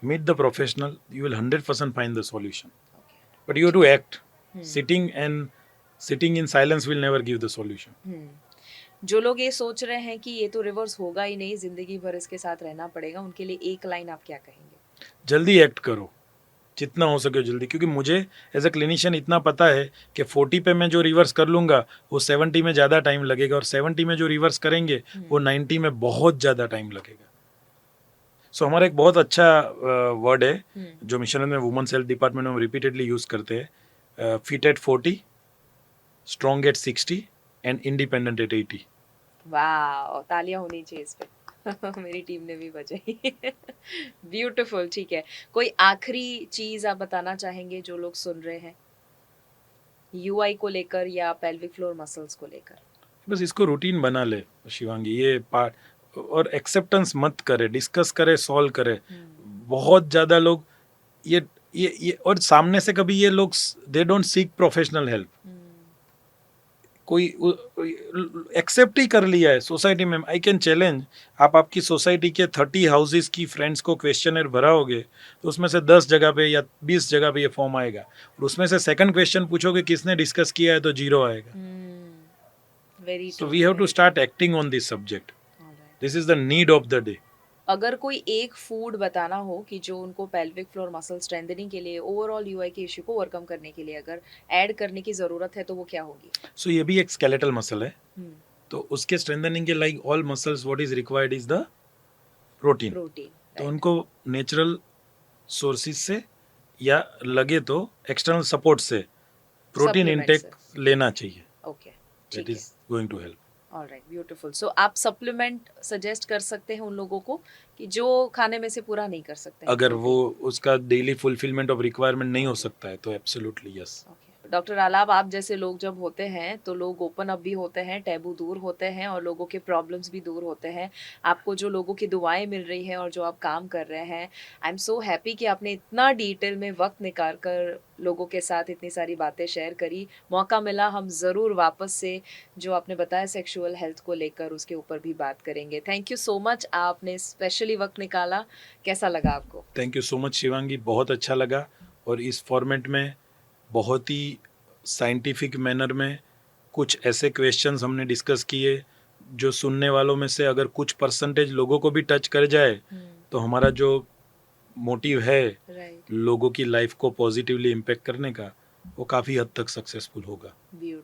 meet the professional, you will 100% find the solution, okay. but you have to act. Sitting in silence will never give the solution. जो लोग ये सोच रहे हैं कि ये तो रिवर्स होगा ही नहीं, जिंदगी भर इसके साथ रहना पड़ेगा, उनके लिए एक लाइन आप क्या कहेंगे? जल्दी एक्ट करो, जितना हो सके जल्दी, क्योंकि मुझे एज अ क्लिनिशियन इतना पता है कि 40 पे मैं जो रिवर्स कर लूँगा वो 70 में ज़्यादा टाइम लगेगा, और 70 में जो रिवर्स करेंगे वो 90 में बहुत ज़्यादा टाइम लगेगा। सो हमारा एक बहुत अच्छा वर्ड है जो मिशन में वुमेन्स हेल्थ डिपार्टमेंट में रिपीटेडली यूज़ करते हैं, fit at 40, strong at 60 and independent at 80। वाह, तालियां होनी चाहिए इस पे। मेरी टीम ने भी बजाई। ब्यूटीफुल, ठीक है। कोई आखिरी चीज आप बताना चाहेंगे जो लोग सुन रहे हैं? यूआई को लेकर या पेल्विक फ्लोर मसल्स को लेकर? बस इसको रूटीन बना ले शिवांगी, ये पार्ट, और एक्सेप्टेंस मत करे, डिस्कस करे, सॉल्व करे। बहुत ज्यादा लोग ये और सामने से कभी ये लोग they don't seek professional help. कोई एक्सेप्ट ही कर लिया है सोसाइटी में। आई कैन चैलेंज, आप आपकी सोसाइटी के 30 हाउसेस की फ्रेंड्स को क्वेश्चनर भराओगे तो उसमें से 10 जगह पे या 20 जगह पे ये फॉर्म आएगा, और उसमें से सेकंड क्वेश्चन पूछोगे किसने डिस्कस किया है तो 0 आएगा। Very so we have to start acting on this subject. This is the need of the day. अगर कोई एक फूड बताना हो कि जो उनको पेल्विक फ्लोर मसल स्ट्रेंथनिंग के लिए, ओवरऑल यूआई के इश्यू को ओवरकम करने के लिए अगर ऐड करने की जरूरत है, तो वो क्या होगी? सो ये भी एक स्केलेटल मसल है, तो उसके स्ट्रेंथनिंग के like all muscles what is required is the protein. तो उनको नेचुरल सोर्सेज से या लगे तो एक्सटर्नल सपोर्ट से प्रोटीन इंटेक लेना चाहिए। Okay, that is going to help. Alright, beautiful. So आप सप्लीमेंट सजेस्ट कर सकते हैं उन लोगों को कि जो खाने में से पूरा नहीं कर सकते हैं? अगर वो उसका डेली फुलफिलमेंट ऑफ रिक्वायरमेंट नहीं हो सकता है तो एब्सोल्युटली यस। डॉक्टर आलाप, आप जैसे लोग जब होते हैं तो लोग ओपन अप भी होते हैं, टैबू दूर होते हैं और लोगों के प्रॉब्लम्स भी दूर होते हैं। आपको जो लोगों की दुआएं मिल रही हैं और जो आप काम कर रहे हैं, आई एम सो हैप्पी कि आपने इतना डिटेल में वक्त निकाल कर लोगों के साथ इतनी सारी बातें शेयर करी। मौका मिला हम ज़रूर वापस से जो आपने बताया सेक्सुअल हेल्थ को लेकर उसके ऊपर भी बात करेंगे। थैंक यू सो मच, आपने स्पेशली वक्त निकाला। कैसा लगा आपको? Thank you so much Shivangi, बहुत अच्छा लगा। और इस फॉर्मेट में बहुत ही साइंटिफिक मैनर में कुछ ऐसे क्वेश्चंस हमने डिस्कस किए जो सुनने वालों में से अगर कुछ परसेंटेज लोगों को भी टच कर जाए तो हमारा जो मोटिव है लोगों की लाइफ को पॉजिटिवली इम्पैक्ट करने का, वो काफ़ी हद तक सक्सेसफुल होगा। ब्यूटीफुल।